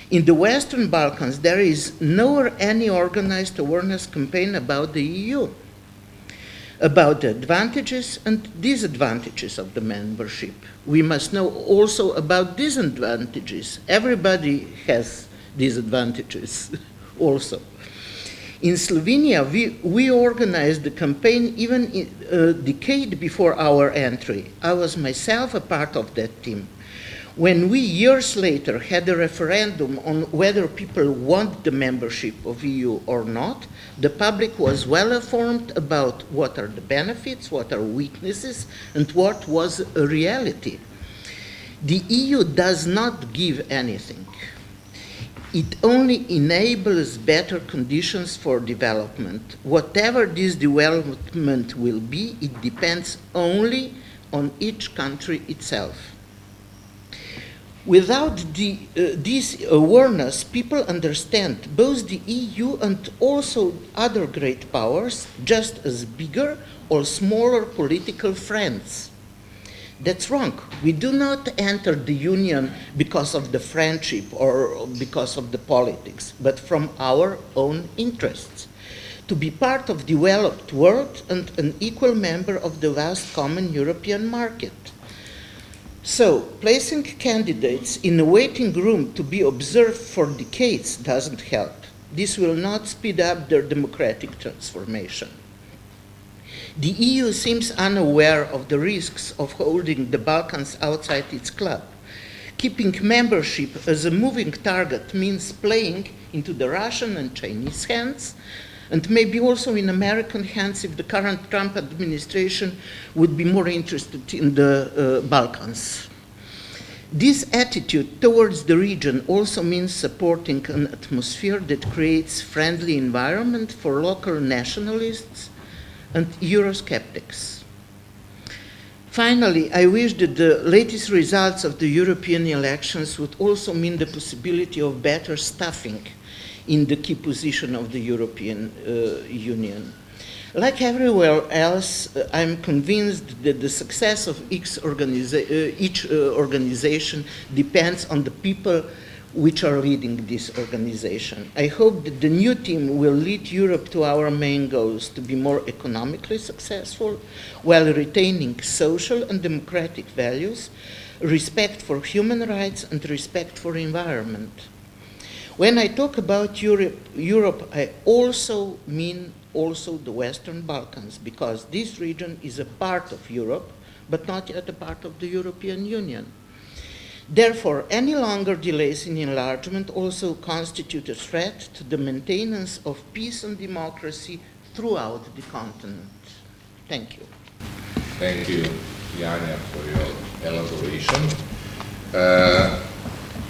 In the Western Balkans, there is nowhere any organized awareness campaign about the EU, about the advantages and disadvantages of the membership. We must know also about disadvantages. Everybody has disadvantages also. In Slovenia, we organized the campaign even a decade before our entry. I was myself a part of that team. When we years later had a referendum on whether people want the membership of EU or not, the public was well informed about what are the benefits, what are weaknesses, and what was a reality. The EU does not give anything. It only enables better conditions for development. Whatever this development will be, it depends only on each country itself. Without this awareness, people understand both the EU and also other great powers just as bigger or smaller political friends. That's wrong. We do not enter the Union because of the friendship or because of the politics, but from our own interests. To be part of the developed world and an equal member of the vast common European market. So, placing candidates in a waiting room to be observed for decades doesn't help. This will not speed up their democratic transformation. The EU seems unaware of the risks of holding the Balkans outside its club. Keeping membership as a moving target means playing into the Russian and Chinese hands, and maybe also in American hands if the current Trump administration would be more interested in the Balkans. This attitude towards the region also means supporting an atmosphere that creates friendly environment for local nationalists and Eurosceptics. Finally, I wish that the latest results of the European elections would also mean the possibility of better staffing in the key position of the European Union. Like everywhere else, I'm convinced that the success of each organization depends on the people which are leading this organization. I hope that the new team will lead Europe to our main goals, to be more economically successful while retaining social and democratic values, respect for human rights and respect for environment. When I talk about Europe, I also mean the Western Balkans, because this region is a part of Europe, but not yet a part of the European Union. Therefore, any longer delays in enlargement also constitute a threat to the maintenance of peace and democracy throughout the continent. Thank you. Thank you, Janja, for your elaboration.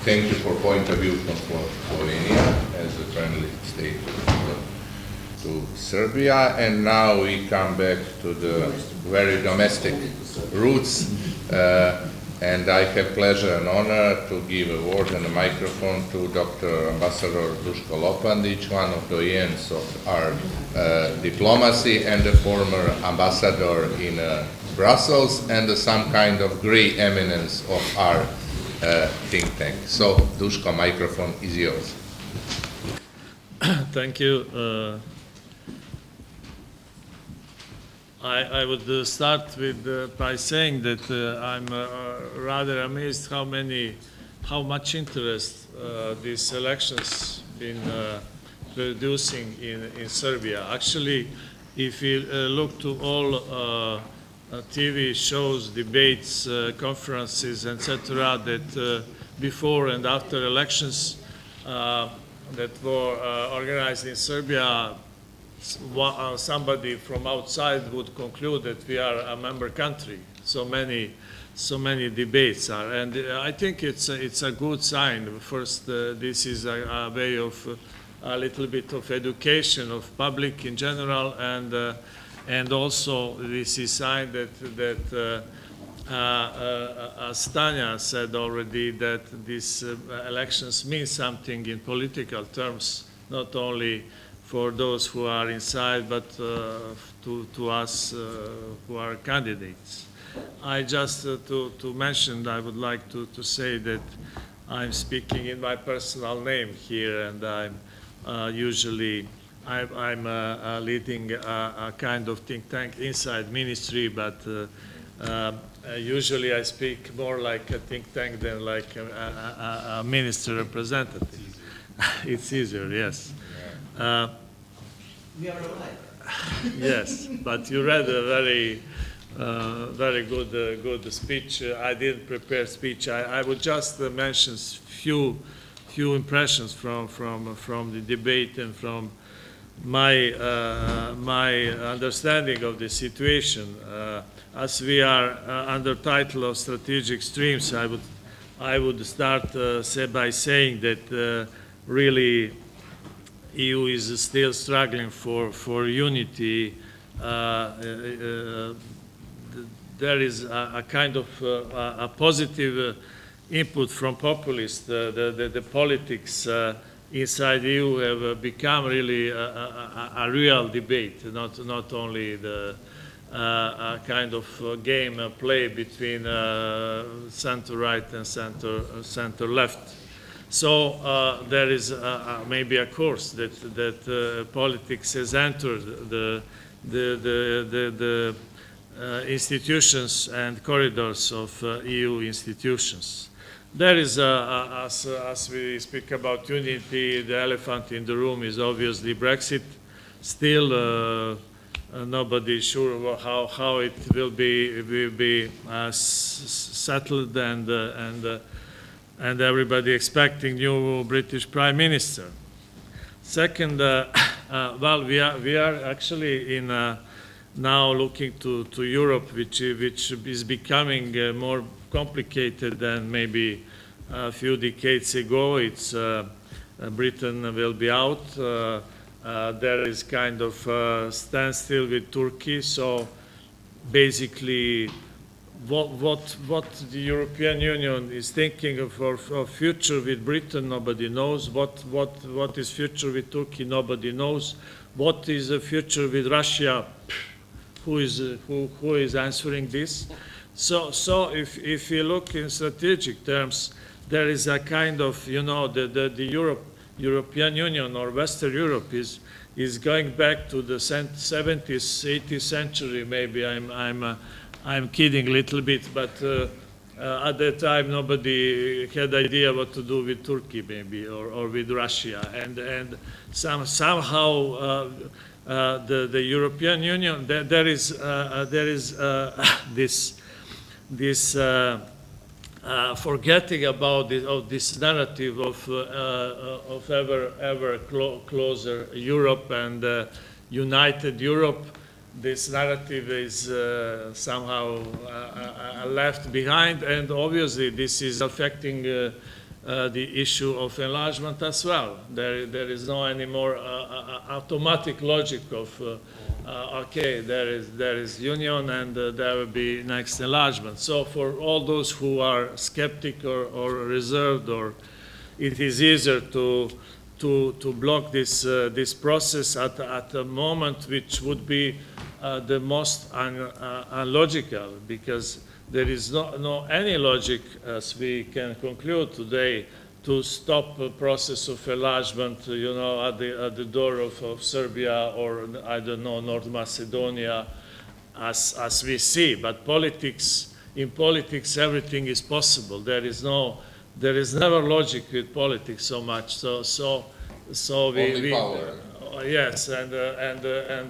Thank you for point of view from Slovenia as a friendly state to Serbia. And now we come back to the very domestic roots. And I have pleasure and honor to give a word and a microphone to Dr. Ambassador Duško Lopandić, one of the doyens of our diplomacy and a former ambassador in Brussels and some kind of gray eminence of our think tank. So, Duško, microphone is yours. Thank you. I would start with by saying that I'm rather amazed how much interest these elections been producing in Serbia. Actually, if you look to all TV shows, debates, conferences, etc., that before and after elections that were organized in Serbia, somebody from outside would conclude that we are a member country. So many debates are, and I think it's a good sign. First, this is a way of a little bit of education of public in general, and also this is a sign that as Tanya said already, that these elections mean something in political terms, not only for those who are inside, but to us who are candidates. I just, to mention, I would like to say that I'm speaking in my personal name here, and I'm usually, I'm leading a kind of think tank inside ministry, but usually I speak more like a think tank than like a minister representative. It's easier, yes. We are alike. Yes, but you read a very very good speech. I didn't prepare speech. I would just mention few impressions from the debate and from my understanding of the situation. As we are under title of strategic streams, I would start by saying that really EU is still struggling for unity. There is a kind of a positive input from populists. The politics inside EU have become really a real debate, not only a kind of game play between center-right and center-left. So there is maybe a course that politics has entered the institutions and corridors of EU institutions. There is, as we speak about unity, the elephant in the room is obviously Brexit. Still, nobody is sure how it will be settled, and everybody expecting new British Prime Minister. Second, well, we are actually in now looking to Europe, which is becoming more complicated than maybe a few decades ago. It's Britain will be out. There is kind of standstill with Turkey. So basically, what the European Union is thinking of future with Britain, nobody knows. What is future with Turkey, nobody knows. What is the future with Russia? Who is answering this? So if you look in strategic terms, there is a kind of, you know, the European Union or Western Europe is going back to the 70s, 80th century. Maybe I'm kidding a little bit, but at that time nobody had idea what to do with Turkey maybe or with Russia, and somehow the European Union, there is this forgetting about this narrative of ever closer Europe and united Europe. This narrative is somehow left behind, and obviously this is affecting the issue of enlargement as well. There is no anymore automatic logic of okay, there is union and there will be next enlargement. So for all those who are skeptic or reserved, or it is easier to block this process at a moment which would be the most unlogical, because there is no any logic, as we can conclude today, to stop a process of enlargement, you know, at the door of Serbia or, I don't know, North Macedonia, as we see. But in politics, everything is possible. There is never logic with politics so much. So we power. Yes, and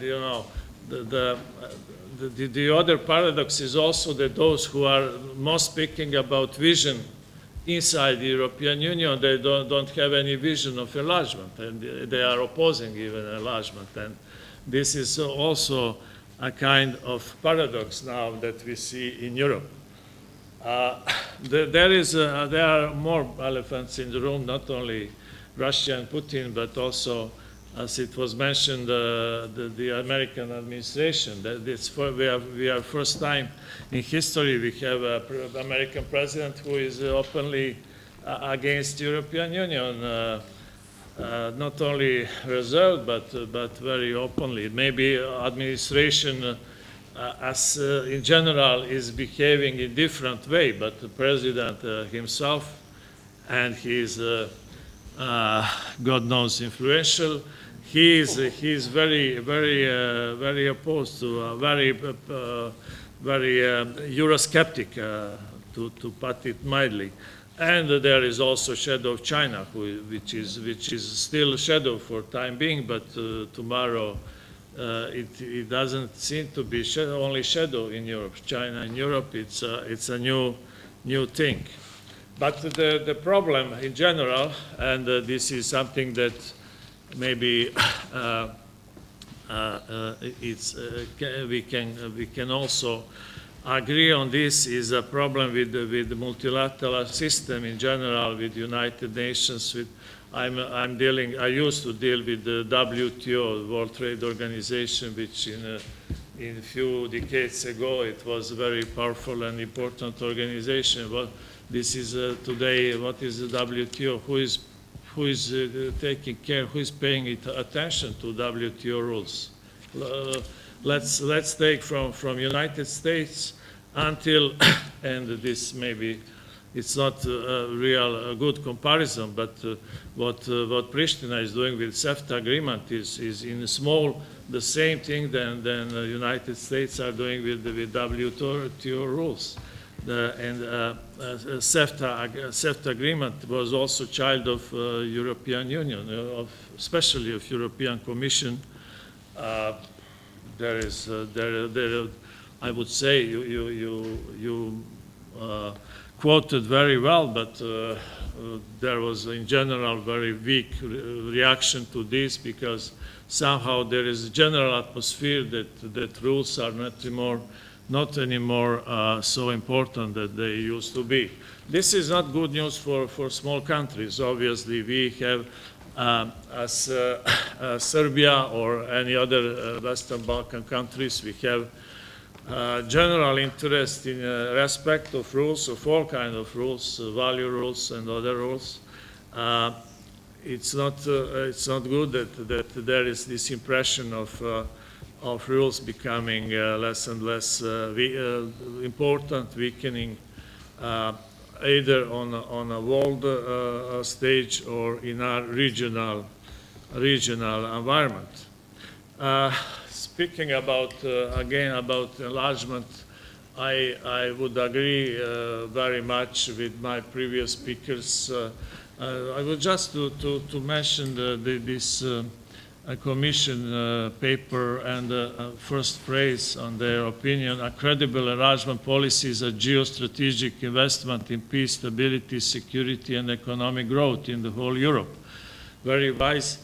you know, the other paradox is also that those who are most speaking about vision inside the European Union, they don't have any vision of enlargement, and they are opposing even enlargement. And this is also a kind of paradox now that we see in Europe. There are more elephants in the room, not only Russia and Putin, but also, as it was mentioned, the American administration. We are first time in history we have an American president who is openly against European Union, not only reserved but very openly. Maybe administration, as in general, is behaving in different way, but the president himself, and he is God knows influential. He is very opposed to very Eurosceptic, to put it mildly. And there is also shadow of China, which is still a shadow for time being, but tomorrow it doesn't seem to be only shadow in Europe. China in Europe, it's a new thing. But the problem in general, and this is something that maybe we can also agree on, this is a problem with the multilateral system in general, with United Nations. I used to deal with the WTO, World Trade Organization, which in a few decades ago it was a very powerful and important organization. Well, this is today, what is the WTO? Who is taking care? Who is paying attention to WTO rules? Let's take from United States until, and this maybe it's not a real good comparison, but what Pristina is doing with CEFTA agreement is in small the same thing than the United States are doing with WTO rules. CEFTA agreement was also child of European Union, especially of European Commission. I would say you quoted very well, but there was in general very weak reaction to this, because somehow there is a general atmosphere that rules are not anymore so important that they used to be. This is not good news for small countries. Obviously, we have, as Serbia or any other Western Balkan countries, we have general interest in respect of rules, of all kinds of rules, value rules and other rules. It's not good that there is this impression of rules becoming less and less important, weakening either on a world stage or in our regional environment. Speaking again about enlargement, I would agree very much with my previous speakers. I would just to mention this Commission paper and first phrase on their opinion: a credible enlargement policy is a geostrategic investment in peace, stability, security, and economic growth in the whole Europe. Very wise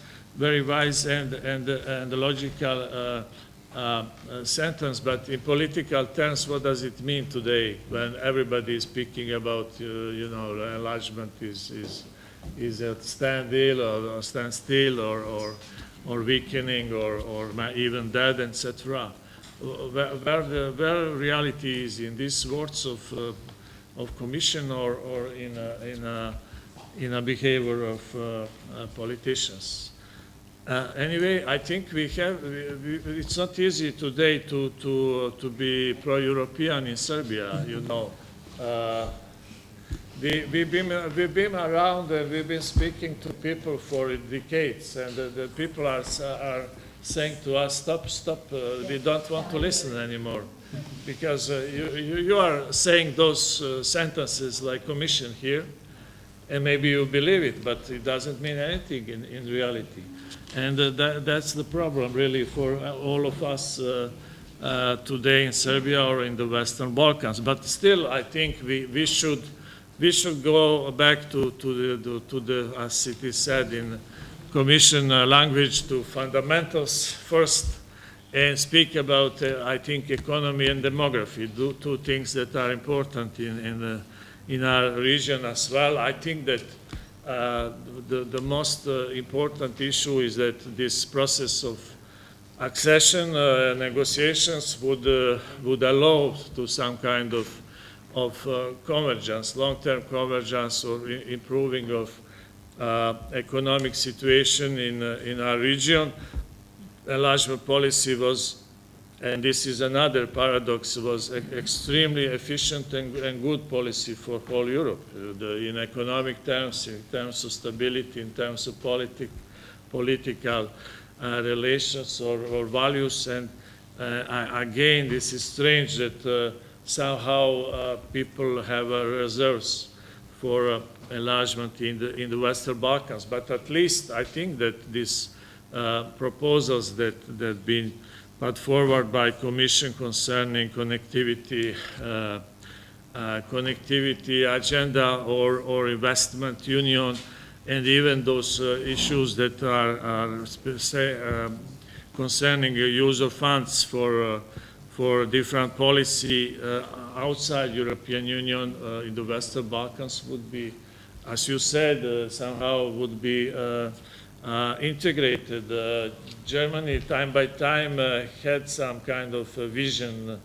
and logical sentence, but in political terms, what does it mean today when everybody is speaking about, enlargement is at standstill or weakening or even dead, etc. Where reality is in these words of Commission or in a behavior of politicians. Anyway, I think it's not easy today to be pro-European in Serbia. We've been around and we've been speaking to people for decades, and the people are saying to us, stop, we don't want to listen anymore, because you are saying those sentences like Commission here, and maybe you believe it, but it doesn't mean anything in reality. And that's the problem, really, for all of us today in Serbia or in the Western Balkans. But still, I think we should go back to the, as it is said in Commission language, to fundamentals first, and speak about, I think, economy and demography, two things that are important in our region as well. I think that the most important issue is that this process of accession negotiations would allow to some kind of convergence, long-term convergence, or improving of economic situation in our region. Enlargement policy was, and this is another paradox, was extremely efficient and good policy for whole Europe, in economic terms, in terms of stability, in terms of political relations or values. And again, this is strange that somehow people have reserves for enlargement in the Western Balkans. But at least I think that this proposals that been put forward by Commission concerning connectivity agenda or investment union, and even those issues that are concerning use of funds for different policy outside European Union in the Western Balkans would be, as you said, somehow would be integrated. Germany, time by time, had some kind of vision,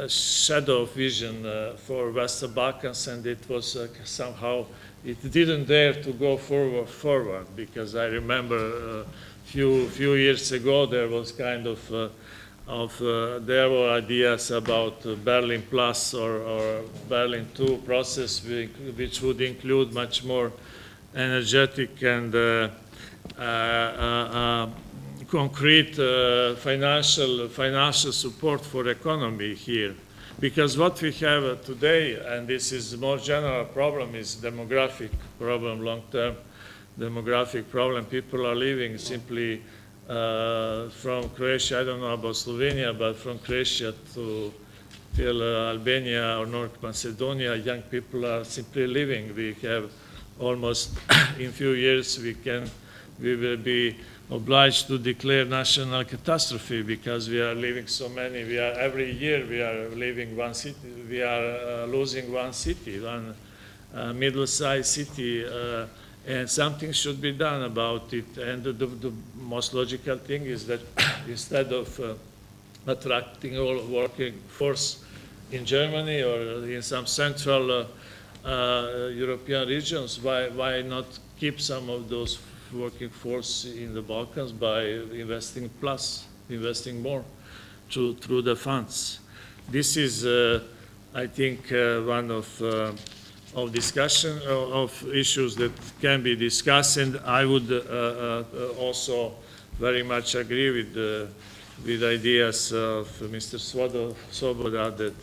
shadow of vision for Western Balkans, and it was somehow, it didn't dare to go forward, because I remember a few years ago there was kind of there were ideas about Berlin Plus or Berlin II process, which would include much more energetic and concrete financial support for economy here. Because what we have today, and this is a more general problem, is demographic problem, long-term demographic problem. People are leaving simply from Croatia, I don't know about Slovenia, but from Croatia to Albania or North Macedonia, young people are simply leaving. We have almost, in few years, we will be obliged to declare national catastrophe because we are leaving so many. Every year we are leaving one city. We are losing one city, one middle-sized city, and something should be done about it. And the most logical thing is that instead of attracting all working force in Germany or in some central European regions, why not keep some of those working force in the Balkans by investing more through the funds. This is, I think, one of discussion of issues that can be discussed, and I would also very much agree with ideas of Mr. Svoboda that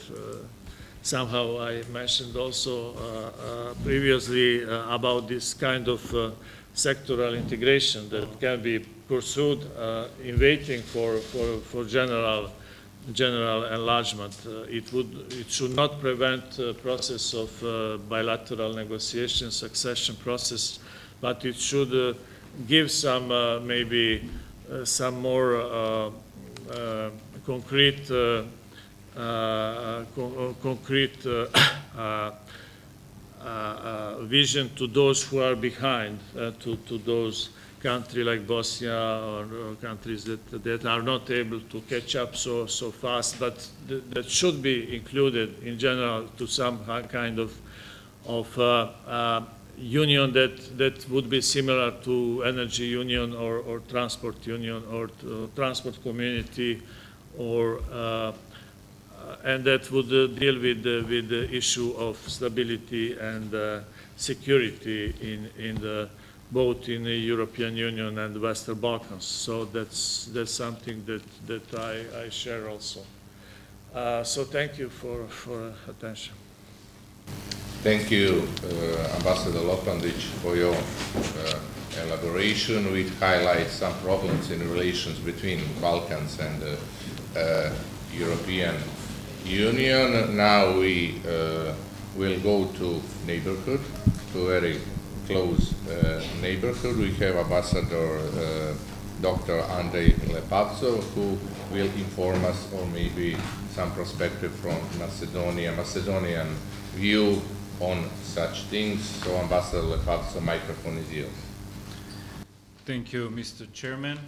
somehow I mentioned also previously about this kind of sectoral integration that can be pursued in waiting for general enlargement. It should not prevent the process of bilateral negotiation, succession process, but it should give some maybe some more concrete vision to those who are behind, to those countries like Bosnia or countries that are not able to catch up so fast, but that should be included in general to some kind of union that would be similar to energy union or transport union or transport community, or and that would deal with the issue of stability and security in both in the European Union and the Western Balkans. So that's something that I share also. So thank you for attention. Thank you, Ambassador Lopandic, for your elaboration, which highlights some problems in relations between Balkans and European Union. Now we will go to neighborhood, to very close neighborhood. We have Ambassador Dr. Andrej Lepavcov, who will inform us, or maybe some perspective from Macedonian view on such things. So Ambassador Lepavcov, microphone is yours. Thank you, Mr. Chairman.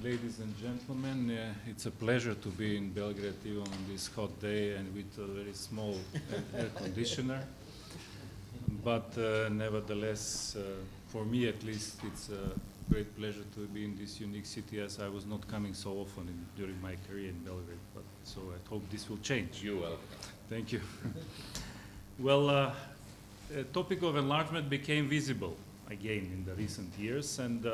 Ladies and gentlemen, it's a pleasure to be in Belgrade even on this hot day and with a very small air conditioner. But nevertheless, for me at least, it's a great pleasure to be in this unique city, as I was not coming so often during my career in Belgrade. But so I hope this will change. You're welcome. Thank you. Well, the topic of enlargement became visible again in the recent years, and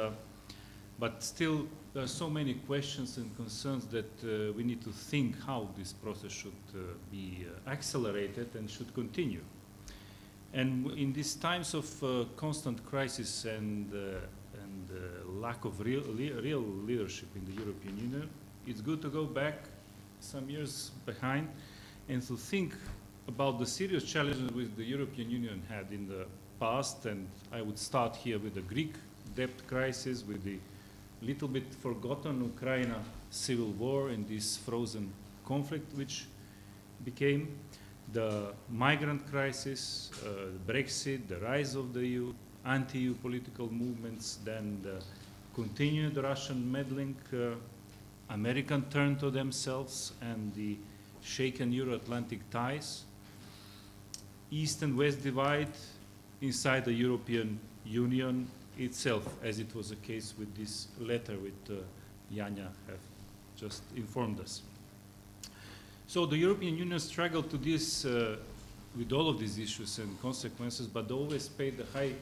but still there are so many questions and concerns that we need to think how this process should be accelerated and should continue. And in these times of constant crisis and lack of real leadership in the European Union, it's good to go back some years behind and to think about the serious challenges which the European Union had in the past. And I would start here with the Greek debt crisis, with the little bit forgotten Ukraine civil war and this frozen conflict which became, the migrant crisis, Brexit, the rise of the EU, anti-EU political movements, then the continued Russian meddling, American turn to themselves, and the shaken Euro-Atlantic ties, East and West divide inside the European Union itself, as it was the case with this letter which Janja have just informed us. So the European Union struggled to this with all of these issues and consequences, but always paid a high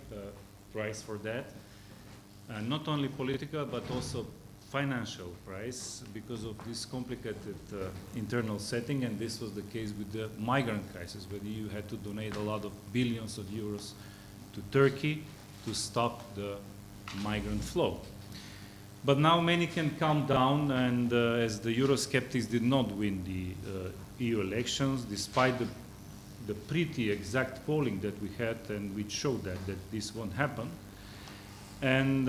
price for that, not only political but also financial price because of this complicated internal setting, and this was the case with the migrant crisis, where the EU had to donate a lot of billions of euros to Turkey to stop the migrant flow. But now many can calm down, and as the Eurosceptics did not win the EU elections, despite the pretty exact polling that we had and which showed that this won't happen. And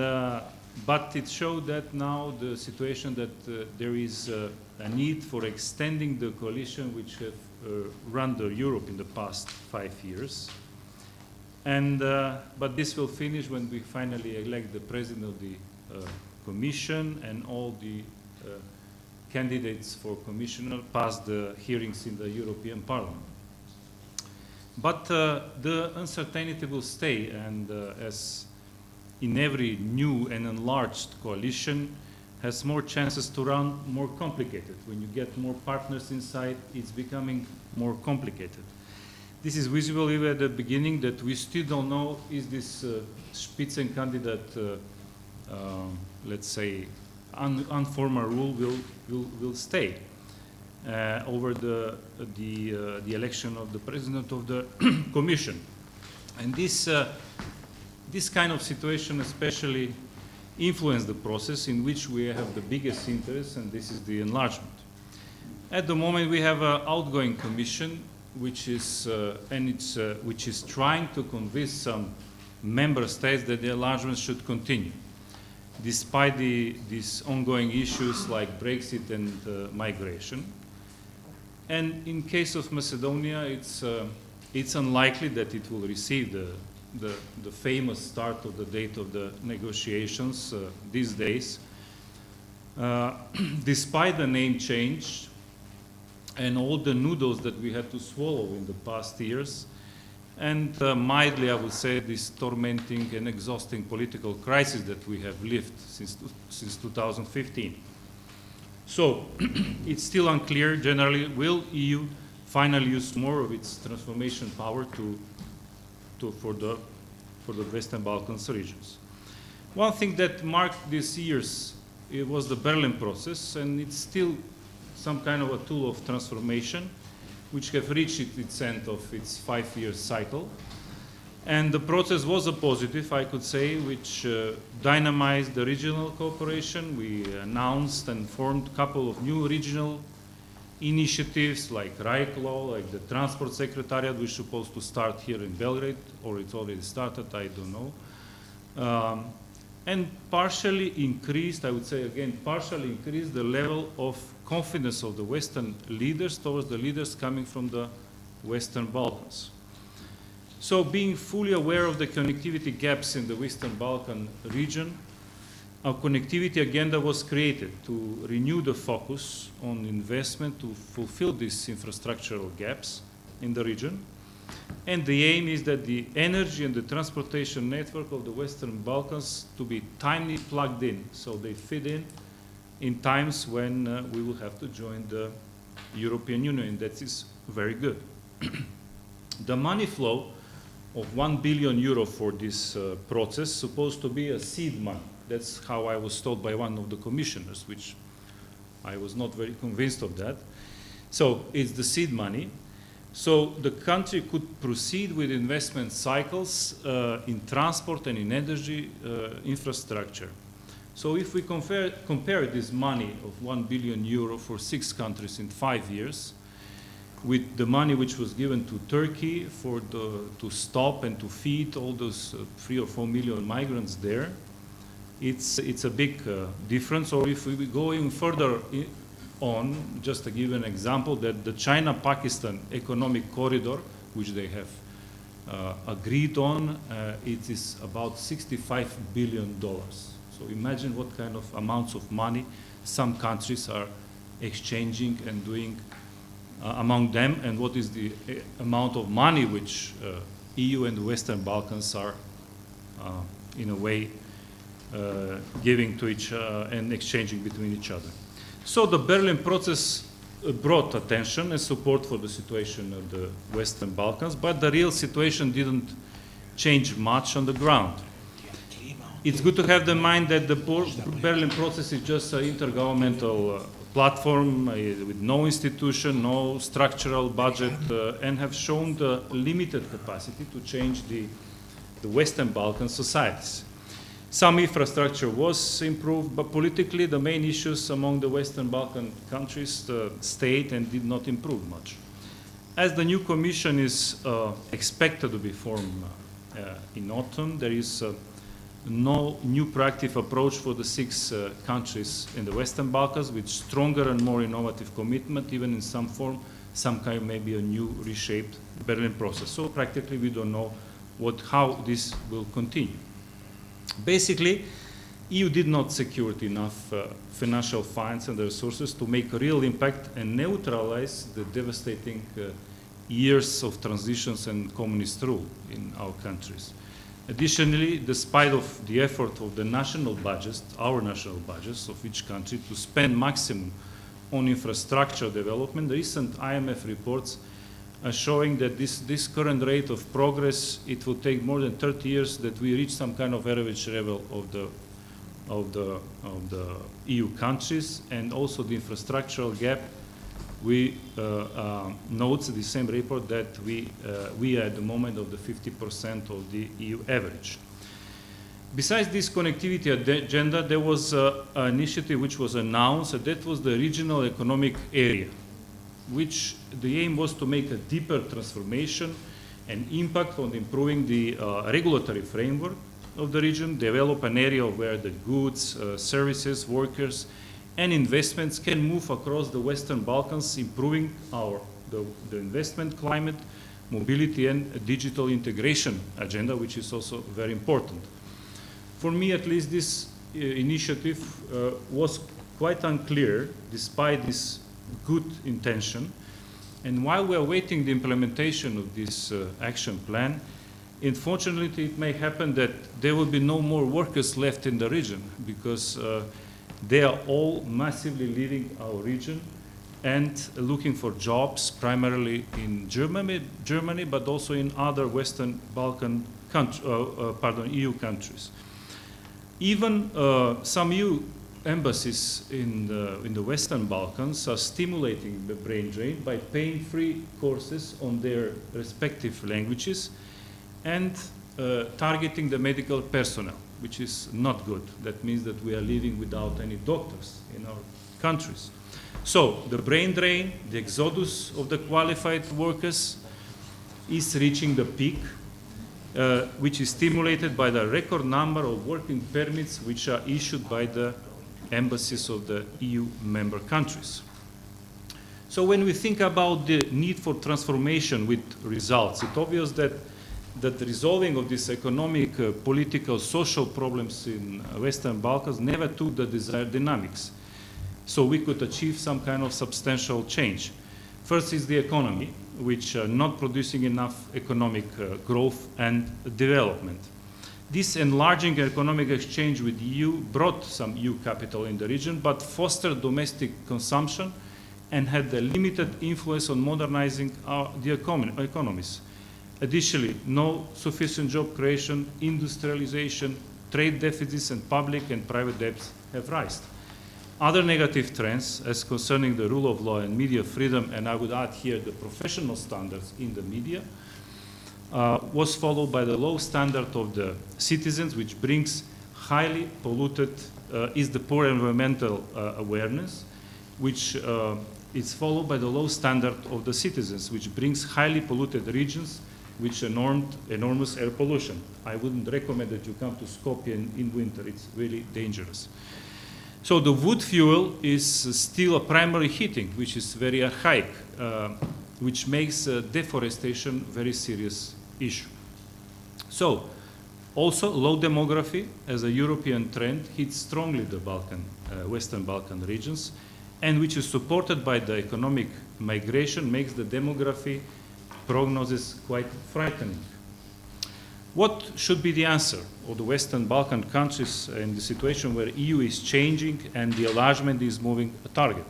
but it showed that now the situation that there is a need for extending the coalition which have run the Europe in the past 5 years. And but this will finish when we finally elect the president of the Commission and all the candidates for commissioner pass the hearings in the European Parliament. But the uncertainty will stay, and as in every new and enlarged coalition has more chances to run more complicated. When you get more partners inside, it's becoming more complicated. This is visible even at the beginning, that we still don't know is this Spitzencandidate, let's say, informal rule will stay over the election of the president of the Commission. And this kind of situation especially influenced the process in which we have the biggest interest, and this is the enlargement. At the moment, we have an outgoing Commission, which is trying to convince some member states that the enlargement should continue, despite these ongoing issues like Brexit and migration. And in case of Macedonia, it's unlikely that it will receive the famous start of the date of the negotiations these days, despite the name change and all the noodles that we had to swallow in the past years, and mildly, I would say, this tormenting and exhausting political crisis that we have lived since 2015. So it's still unclear generally, will EU finally use more of its transformation power for the Western Balkans regions. One thing that marked these years, it was the Berlin process, and it's still some kind of a tool of transformation, which have reached its end of its 5-year cycle. And the process was a positive, I could say, which dynamized the regional cooperation. We announced and formed a couple of new regional initiatives like RIKE law, like the Transport Secretariat, which is supposed to start here in Belgrade, or it's already started, I don't know. And partially increased, I would say again, partially increased the level of confidence of the Western leaders towards the leaders coming from the Western Balkans. So being fully aware of the connectivity gaps in the Western Balkan region, a connectivity agenda was created to renew the focus on investment to fulfill these infrastructural gaps in the region. And the aim is that the energy and the transportation network of the Western Balkans to be timely plugged in, so they fit in times when we will have to join the European Union, and that is very good. The money flow of 1 billion euro for this process supposed to be a seed money. That's how I was told by one of the commissioners, which I was not very convinced of that. So it's the seed money. So the country could proceed with investment cycles in transport and in energy infrastructure. So if we compare this money of 1 billion euro for 6 countries in 5 years with the money which was given to Turkey to stop and to feed all those 3 or 4 million migrants there, it's a big difference. Or if we go even further on, just to give an example, that the China-Pakistan economic corridor, which they have agreed on, it is about $65 billion. So imagine what kind of amounts of money some countries are exchanging and doing among them, and what is the amount of money which EU and the Western Balkans are, in a way, giving to each and exchanging between each other. So the Berlin process brought attention and support for the situation of the Western Balkans, but the real situation didn't change much on the ground. It's good to have in mind that the Berlin process is just an intergovernmental platform with no institution, no structural budget, and have shown the limited capacity to change the Western Balkan societies. Some infrastructure was improved, but politically the main issues among the Western Balkan countries stayed and did not improve much. As the new commission is expected to be formed in autumn, there is no new proactive approach for the 6 countries in the Western Balkans with stronger and more innovative commitment, even in some form, some kind maybe a new reshaped Berlin process. So practically we don't know how this will continue. Basically, EU did not secure enough financial funds and resources to make a real impact and neutralize the devastating years of transitions and communist rule in our countries. Additionally, despite of the effort of the national budgets, our national budgets of each country to spend maximum on infrastructure development, the recent IMF reports are showing that this current rate of progress, it will take more than 30 years that we reach some kind of average level of the EU countries, and also the infrastructural gap. We note the same report that we are at the moment of the 50% of the EU average. Besides this connectivity agenda, there was an initiative which was announced, and that was the regional economic area, which the aim was to make a deeper transformation and impact on improving the regulatory framework of the region, develop an area where the goods, services, workers, and investments can move across the Western Balkans, improving the investment climate, mobility, and digital integration agenda, which is also very important. For me, at least, this initiative was quite unclear, despite this good intention. And while we are waiting the implementation of this action plan, unfortunately, it may happen that there will be no more workers left in the region, because they are all massively leaving our region and looking for jobs, primarily in Germany, but also in other Western Balkan EU countries. Even some EU embassies in the Western Balkans are stimulating the brain drain by paying free courses on their respective languages and targeting the medical personnel, which is not good. That means that we are living without any doctors in our countries. So the brain drain, the exodus of the qualified workers is reaching the peak, which is stimulated by the record number of working permits which are issued by the embassies of the EU member countries. So when we think about the need for transformation with results, it's obvious that the resolving of these economic, political, social problems in Western Balkans never took the desired dynamics. So we could achieve some kind of substantial change. First is the economy, which are not producing enough economic growth and development. This enlarging economic exchange with the EU brought some EU capital in the region, but fostered domestic consumption and had a limited influence on modernizing the economies. Additionally, no sufficient job creation, industrialization, trade deficits, and public and private debts have risen. Other negative trends, as concerning the rule of law and media freedom, and I would add here the professional standards in the media, was followed by the low standard of the citizens, which brings highly polluted, is the poor environmental awareness, which is followed by the low standard of the citizens, which brings highly polluted regions, which enormous air pollution. I wouldn't recommend that you come to Skopje in winter. It's really dangerous. So the wood fuel is still a primary heating, which is very archaic, which makes deforestation a very serious issue. So also low demography as a European trend hits strongly the Western Balkan regions, and which is supported by the economic migration, makes the demography prognosis quite frightening. What should be the answer of the Western Balkan countries in the situation where EU is changing and the enlargement is moving a target?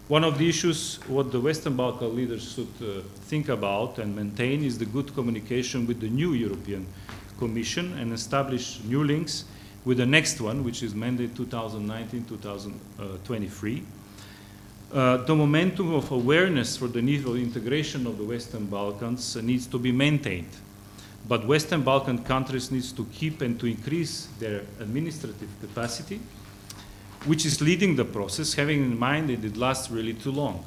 One of the issues what the Western Balkan leaders should think about and maintain is the good communication with the new European Commission and establish new links with the next one, which is mandate 2019-2023. The momentum of awareness for the need of integration of the Western Balkans needs to be maintained. But Western Balkan countries need to keep and to increase their administrative capacity, which is leading the process, having in mind that it lasts really too long.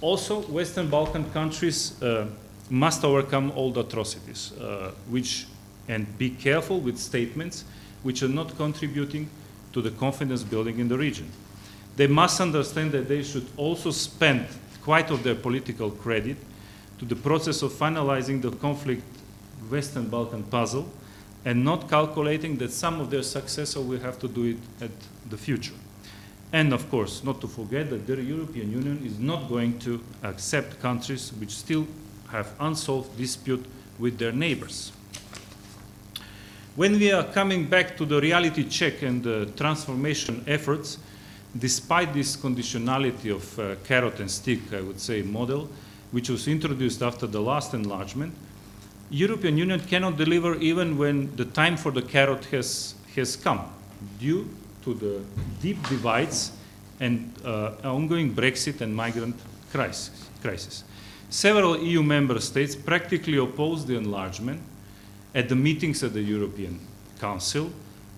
Also, Western Balkan countries must overcome all the atrocities, and be careful with statements which are not contributing to the confidence building in the region. They must understand that they should also spend quite of their political credit to the process of finalizing the conflict Western Balkan puzzle and not calculating that some of their successor will have to do it at the future. And of course, not to forget that the European Union is not going to accept countries which still have unsolved dispute with their neighbors. When we are coming back to the reality check and the transformation efforts, despite this conditionality of carrot and stick, I would say, model, which was introduced after the last enlargement, European Union cannot deliver even when the time for the carrot has come, due to the deep divides and ongoing Brexit and migrant crisis. Several EU member states practically opposed the enlargement at the meetings at the European Council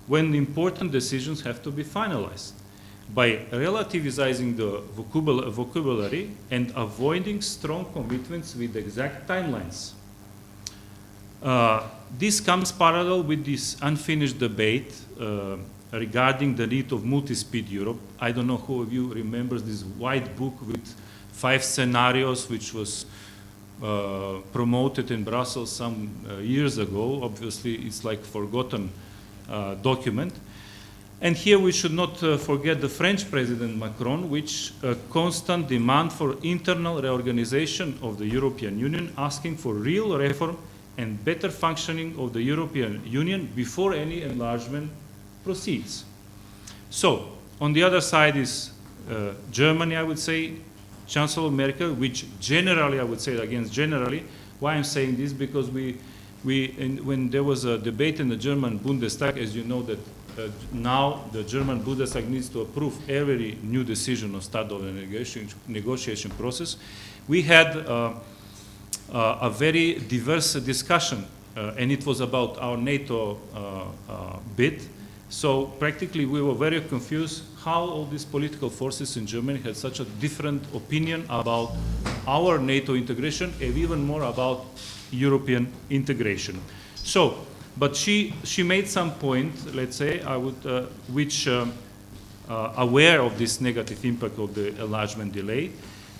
when important decisions have to be finalized, by relativizing the vocabulary and avoiding strong commitments with exact timelines. This comes parallel with this unfinished debate regarding the need of multi-speed Europe. I don't know who of you remembers this white book with 5 scenarios, which was promoted in Brussels some years ago. Obviously, it's like forgotten document. And here we should not forget the French President Macron, which constant demand for internal reorganization of the European Union, asking for real reform and better functioning of the European Union before any enlargement proceeds. So, on the other side is Germany, I would say, Chancellor Merkel, which generally, I would say against generally. Why I'm saying this? Because when there was a debate in the German Bundestag, as you know, that now the German Bundestag needs to approve every new decision or start of the negotiation process. We had a very diverse discussion, and it was about our NATO bid. So practically we were very confused how all these political forces in Germany had such a different opinion about our NATO integration and even more about European integration. So, but she made some point, let's say, which aware of this negative impact of the enlargement delay,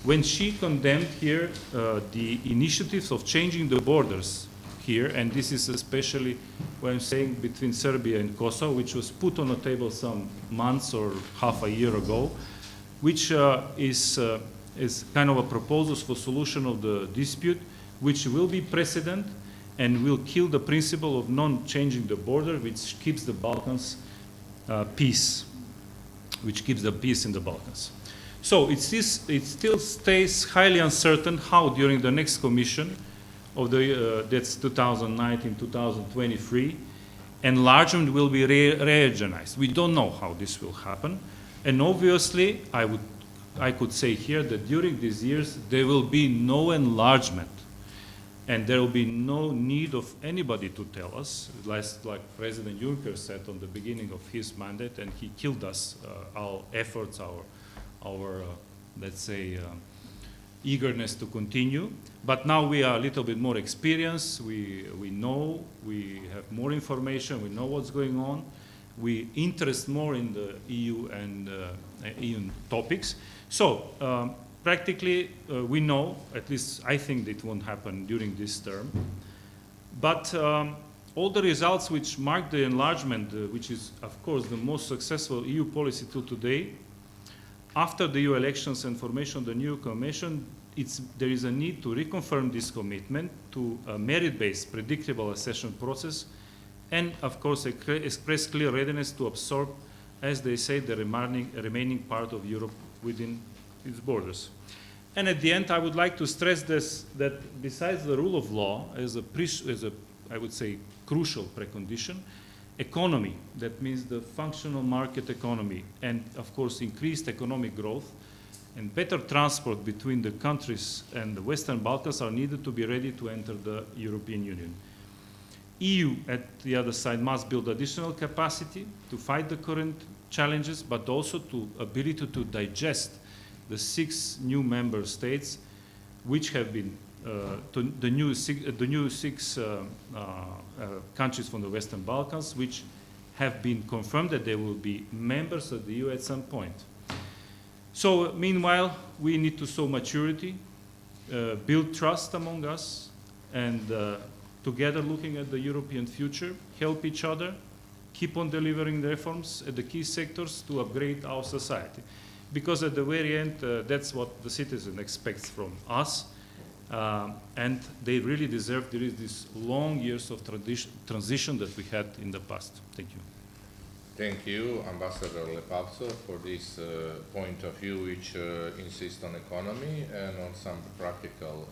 when she condemned here the initiatives of changing the borders here, and this is especially what I'm saying between Serbia and Kosovo, which was put on the table some months or half a year ago, which is kind of a proposal for solution of the dispute, which will be precedent and will kill the principle of non-changing the border, which keeps the Balkans peace, which keeps the peace in the Balkans. So it still stays highly uncertain how during the next Commission of that's 2019-2023, enlargement will be reorganized. We don't know how this will happen, and obviously I could say here that during these years there will be no enlargement. And there will be no need of anybody to tell us, like President Juncker said on the beginning of his mandate, and he killed us, our efforts, our let's say, eagerness to continue. But now we are a little bit more experienced. We know, we have more information, we know what's going on. We interest more in the EU and EU topics. So practically, we know, at least I think it won't happen during this term. But all the results which mark the enlargement, which is, of course, the most successful EU policy till today, after the EU elections and formation of the new Commission, there is a need to reconfirm this commitment to a merit-based, predictable accession process, and, of course, express clear readiness to absorb, as they say, the remaining part of Europe within its borders. And at the end, I would like to stress this, that besides the rule of law as a, I would say, crucial precondition, economy, that means the functional market economy, and of course increased economic growth and better transport between the countries and the Western Balkans are needed to be ready to enter the European Union. EU, at the other side, must build additional capacity to fight the current challenges, but also to ability to digest the 6 new member states, which have been the new six countries from the Western Balkans, which have been confirmed that they will be members of the EU at some point. So meanwhile, we need to show maturity, build trust among us, and together looking at the European future, help each other, keep on delivering the reforms at the key sectors to upgrade our society. Because at the very end, that's what the citizen expects from us. And they really deserve these long years of transition that we had in the past. Thank you. Thank you, Ambassador Lepavco, for this point of view which insists on economy and on some practical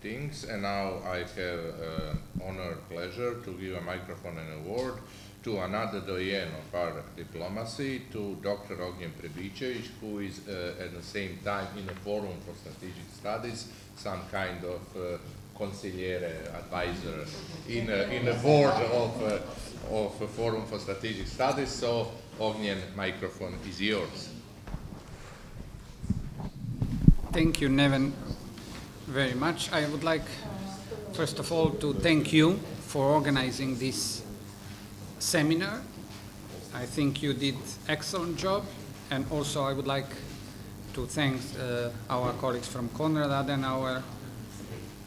things. And now I have honor, pleasure to give a microphone and award to another doyen of our diplomacy, to Dr. Ognjen Prebicevic, who is at the same time in a forum for strategic studies, some kind of consigliere advisor in the board of a forum for strategic studies. So, Ognjen, microphone is yours. Thank you, Neven, very much. I would like, first of all, to thank you for organizing this seminar. I think you did excellent job, and also I would like to thank our colleagues from Konrad Adenauer,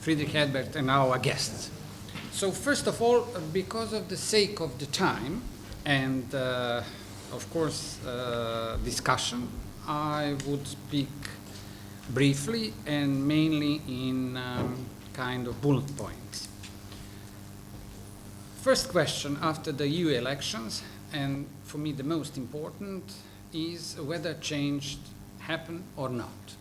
Friedrich Ebert, and our guests. So first of all, because of the sake of the time and of course discussion, I would speak briefly and mainly in kind of bullet points. First question after the EU elections, and for me the most important, is whether change happened or not.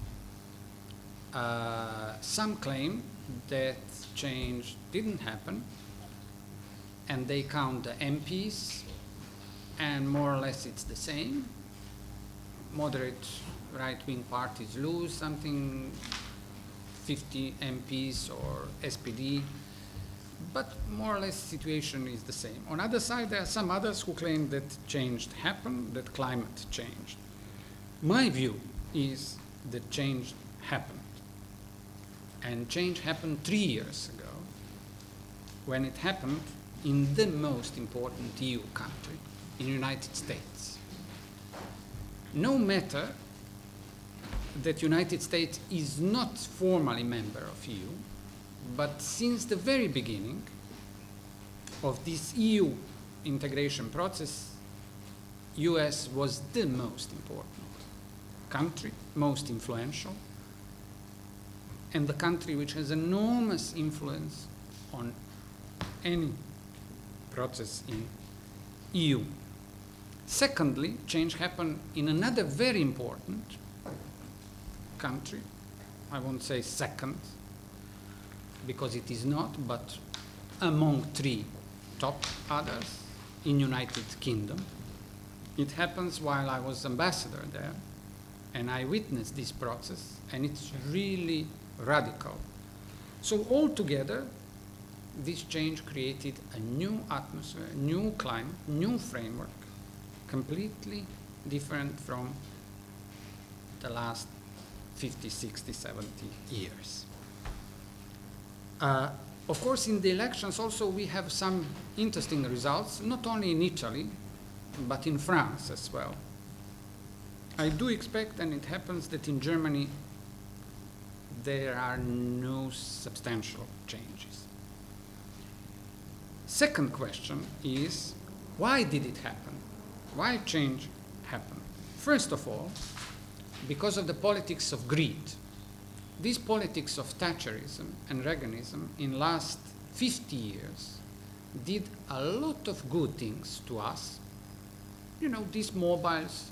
Some claim that change didn't happen, and they count the MPs, and more or less it's the same. Moderate right-wing parties lose something, 50 MPs or SPD, but more or less the situation is the same. On the other side, there are some others who claim that change happened, that climate changed. My view is that change happened. And change happened 3 years ago, when it happened in the most important EU country, in the United States. No matter that United States is not formally member of EU, but since the very beginning of this EU integration process, US was the most important country, most influential, and the country which has enormous influence on any process in EU. Secondly, change happened in another very important country. I won't say second, because it is not, but among 3 top others in United Kingdom. It happens while I was ambassador there, and I witnessed this process, and it's really radical. So altogether, this change created a new atmosphere, new climate, new framework, completely different from the last 50, 60, 70 years. Of course, in the elections also we have some interesting results, not only in Italy, but in France as well. I do expect, and it happens, that in Germany there are no substantial changes. Second question is, why did it happen? Why change happened? First of all, because of the politics of greed. This politics of Thatcherism and Reaganism in last 50 years did a lot of good things to us. You know, these mobiles,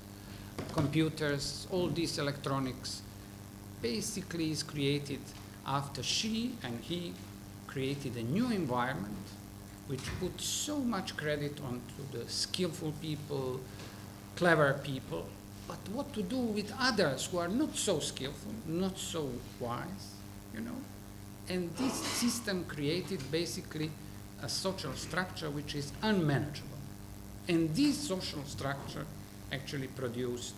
computers, all these electronics, basically is created after she and he created a new environment which put so much credit onto the skillful people, clever people, but what to do with others who are not so skillful, not so wise, you know? And this system created basically a social structure which is unmanageable. And this social structure actually produced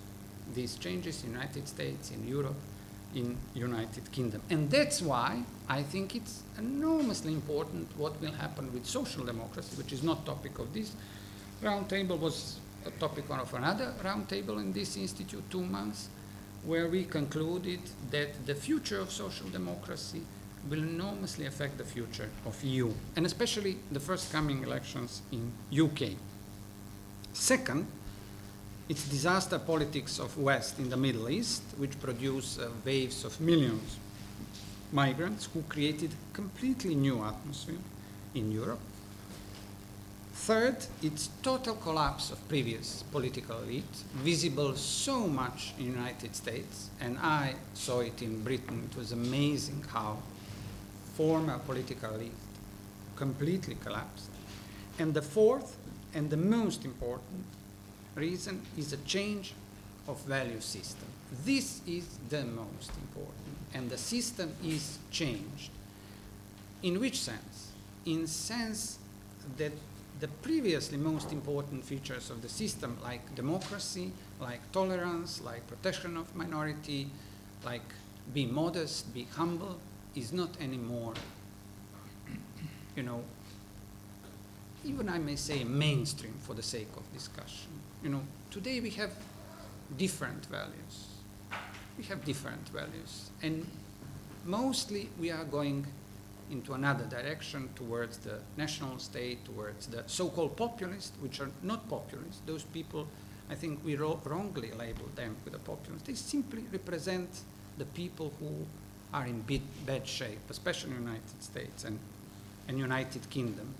these changes in the United States, in Europe, in United Kingdom. And that's why I think it's enormously important what will happen with social democracy, which is not topic of this roundtable, was a topic of another roundtable in this institute 2 months, where we concluded that the future of social democracy will enormously affect the future of EU, and especially the first coming elections in UK. Second, it's disaster politics of West in the Middle East, which produce waves of millions migrants who created completely new atmosphere in Europe. Third, it's total collapse of previous political elite, visible so much in the United States, and I saw it in Britain. It was amazing how former political elite completely collapsed. And the fourth, and the most important reason, is a change of value system. This is the most important, and the system is changed. In which sense? In sense that the previously most important features of the system, like democracy, like tolerance, like protection of minority, like be modest, be humble, is not anymore, you know, even I may say mainstream for the sake of discussion. You know, today we have different values. We have different values. And mostly we are going into another direction, towards the national state, towards the so-called populists, which are not populists. Those people, I think we wrongly label them with the populists. They simply represent the people who are in bad shape, especially in the United States and United Kingdom.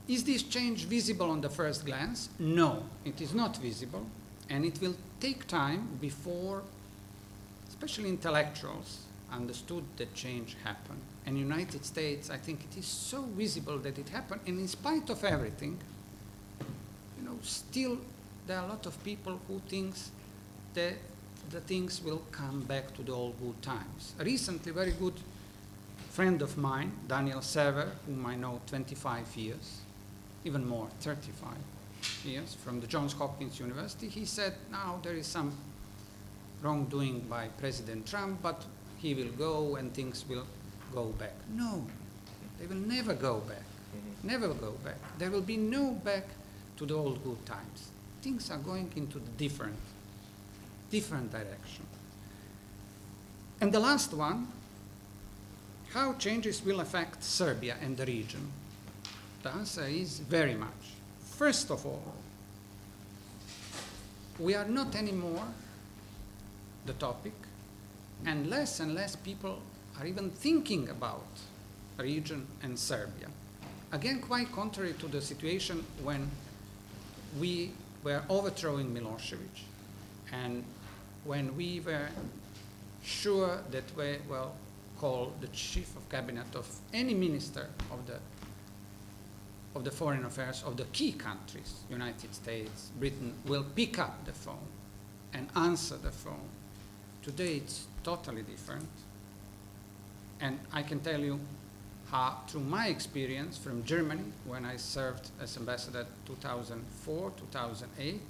Is this change visible on the first glance? No, it is not visible, and it will take time before, especially intellectuals, understood that change happened. And in the United States, I think it is so visible that it happened, and in spite of everything, you know, still there are a lot of people who think that the things will come back to the old good times. Recently, a very good friend of mine, Daniel Sever, whom I know 25 years, even more, 35 years, from the Johns Hopkins University, he said, now there is some wrongdoing by President Trump, but he will go and things will go back. No, they will never go back, never go back. There will be no back to the old good times. Things are going into the different direction. And the last one, how changes will affect Serbia and the region? The answer is very much. First of all, we are not anymore the topic, and less people are even thinking about region and Serbia. Again, quite contrary to the situation when we were overthrowing Milosevic, and when we were sure that we will call the chief of cabinet of any minister of the foreign affairs of the key countries, United States, Britain, will pick up the phone and answer the phone. Today it's totally different. And I can tell you how, through my experience from Germany, when I served as ambassador 2004, 2008,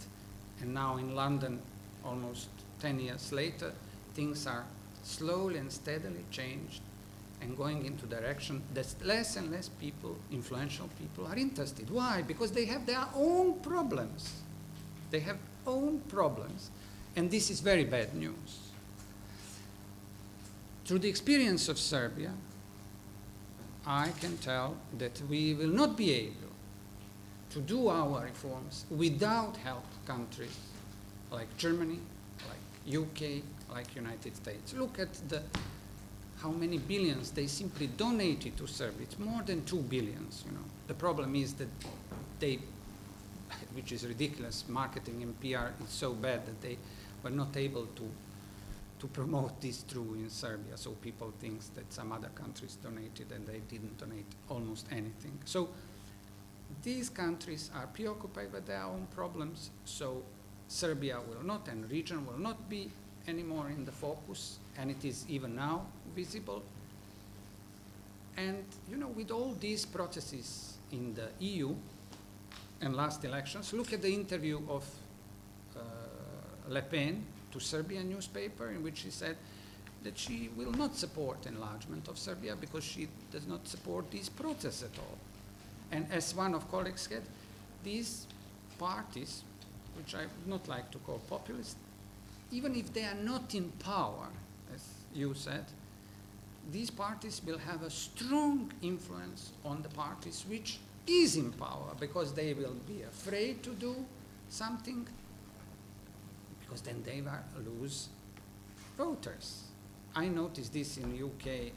and now in London almost 10 years later, things are slowly and steadily changed and going into direction that less and less people, influential people, are interested. Why? Because they have their own problems. They have own problems, and this is very bad news. Through the experience of Serbia, I can tell that we will not be able to do our reforms without help countries like Germany, like UK, like United States. Look at how many billions they simply donated to Serbia. It's more than 2 billions, you know. The problem is that they, which is ridiculous, marketing and PR is so bad that they were not able to promote this through in Serbia. So people think that some other countries donated and they didn't donate almost anything. So these countries are preoccupied with their own problems. So Serbia will not, and region will not be anymore in the focus, and it is even now visible. And you know, with all these processes in the EU and last elections, look at the interview of Le Pen to Serbian newspaper, in which she said that she will not support enlargement of Serbia because she does not support this process at all. And as one of colleagues said, these parties, which I would not like to call populist, even if they are not in power, as you said, these parties will have a strong influence on the parties which is in power, because they will be afraid to do something, because then they will lose voters. I noticed this in UK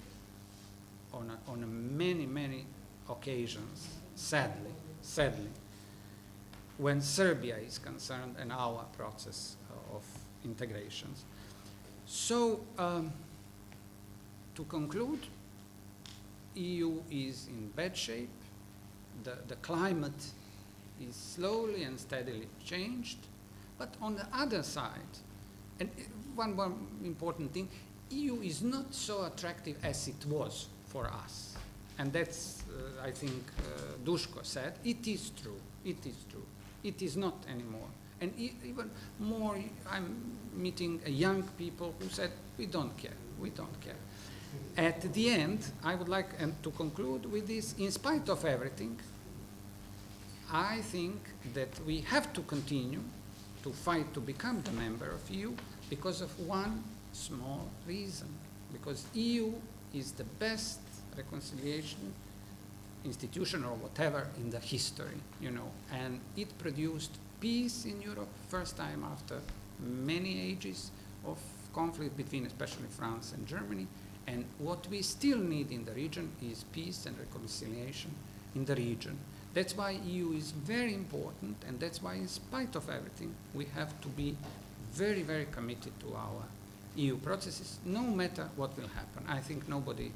on many occasions, sadly, when Serbia is concerned and our process of integrations. So, to conclude, EU is in bad shape. The climate is slowly and steadily changed. But on the other side, and one more important thing, EU is not so attractive as it was for us. And that's, I think, Duško said, it is true, it is true. It is not anymore. And even more, I'm meeting young people who said, we don't care, we don't care. At the end, I would like to conclude with this, in spite of everything, I think that we have to continue to fight to become the member of EU because of one small reason. Because EU is the best reconciliation institution or whatever in the history, you know, and it produced peace in Europe, first time after many ages of conflict between especially France and Germany. And what we still need in the region is peace and reconciliation in the region. That's why EU is very important, and that's why in spite of everything, we have to be very, very committed to our EU processes, no matter what will happen. I think nobody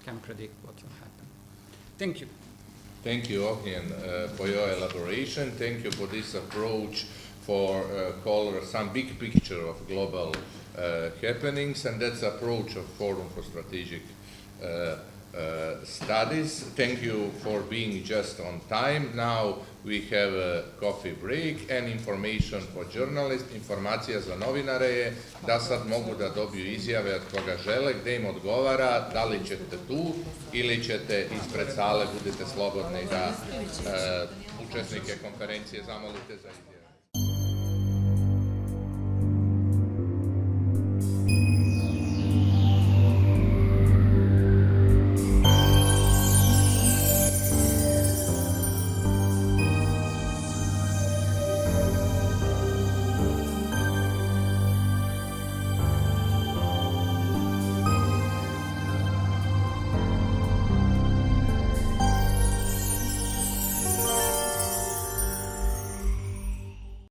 can predict what will happen. Thank you. Thank you, Ognjen, for your elaboration. Thank you for this approach for color some big picture of global happenings, and that's approach of Forum for Strategic Studies. Thank you for being just on time. Now we have a coffee break and information for journalists. Informacija za novinare je da sad mogu da dobiju izjave od koga žele, gde im odgovara, da li ćete tu ili ćete ispred sale, budete slobodni da učesnike konferencije zamolite za izjave.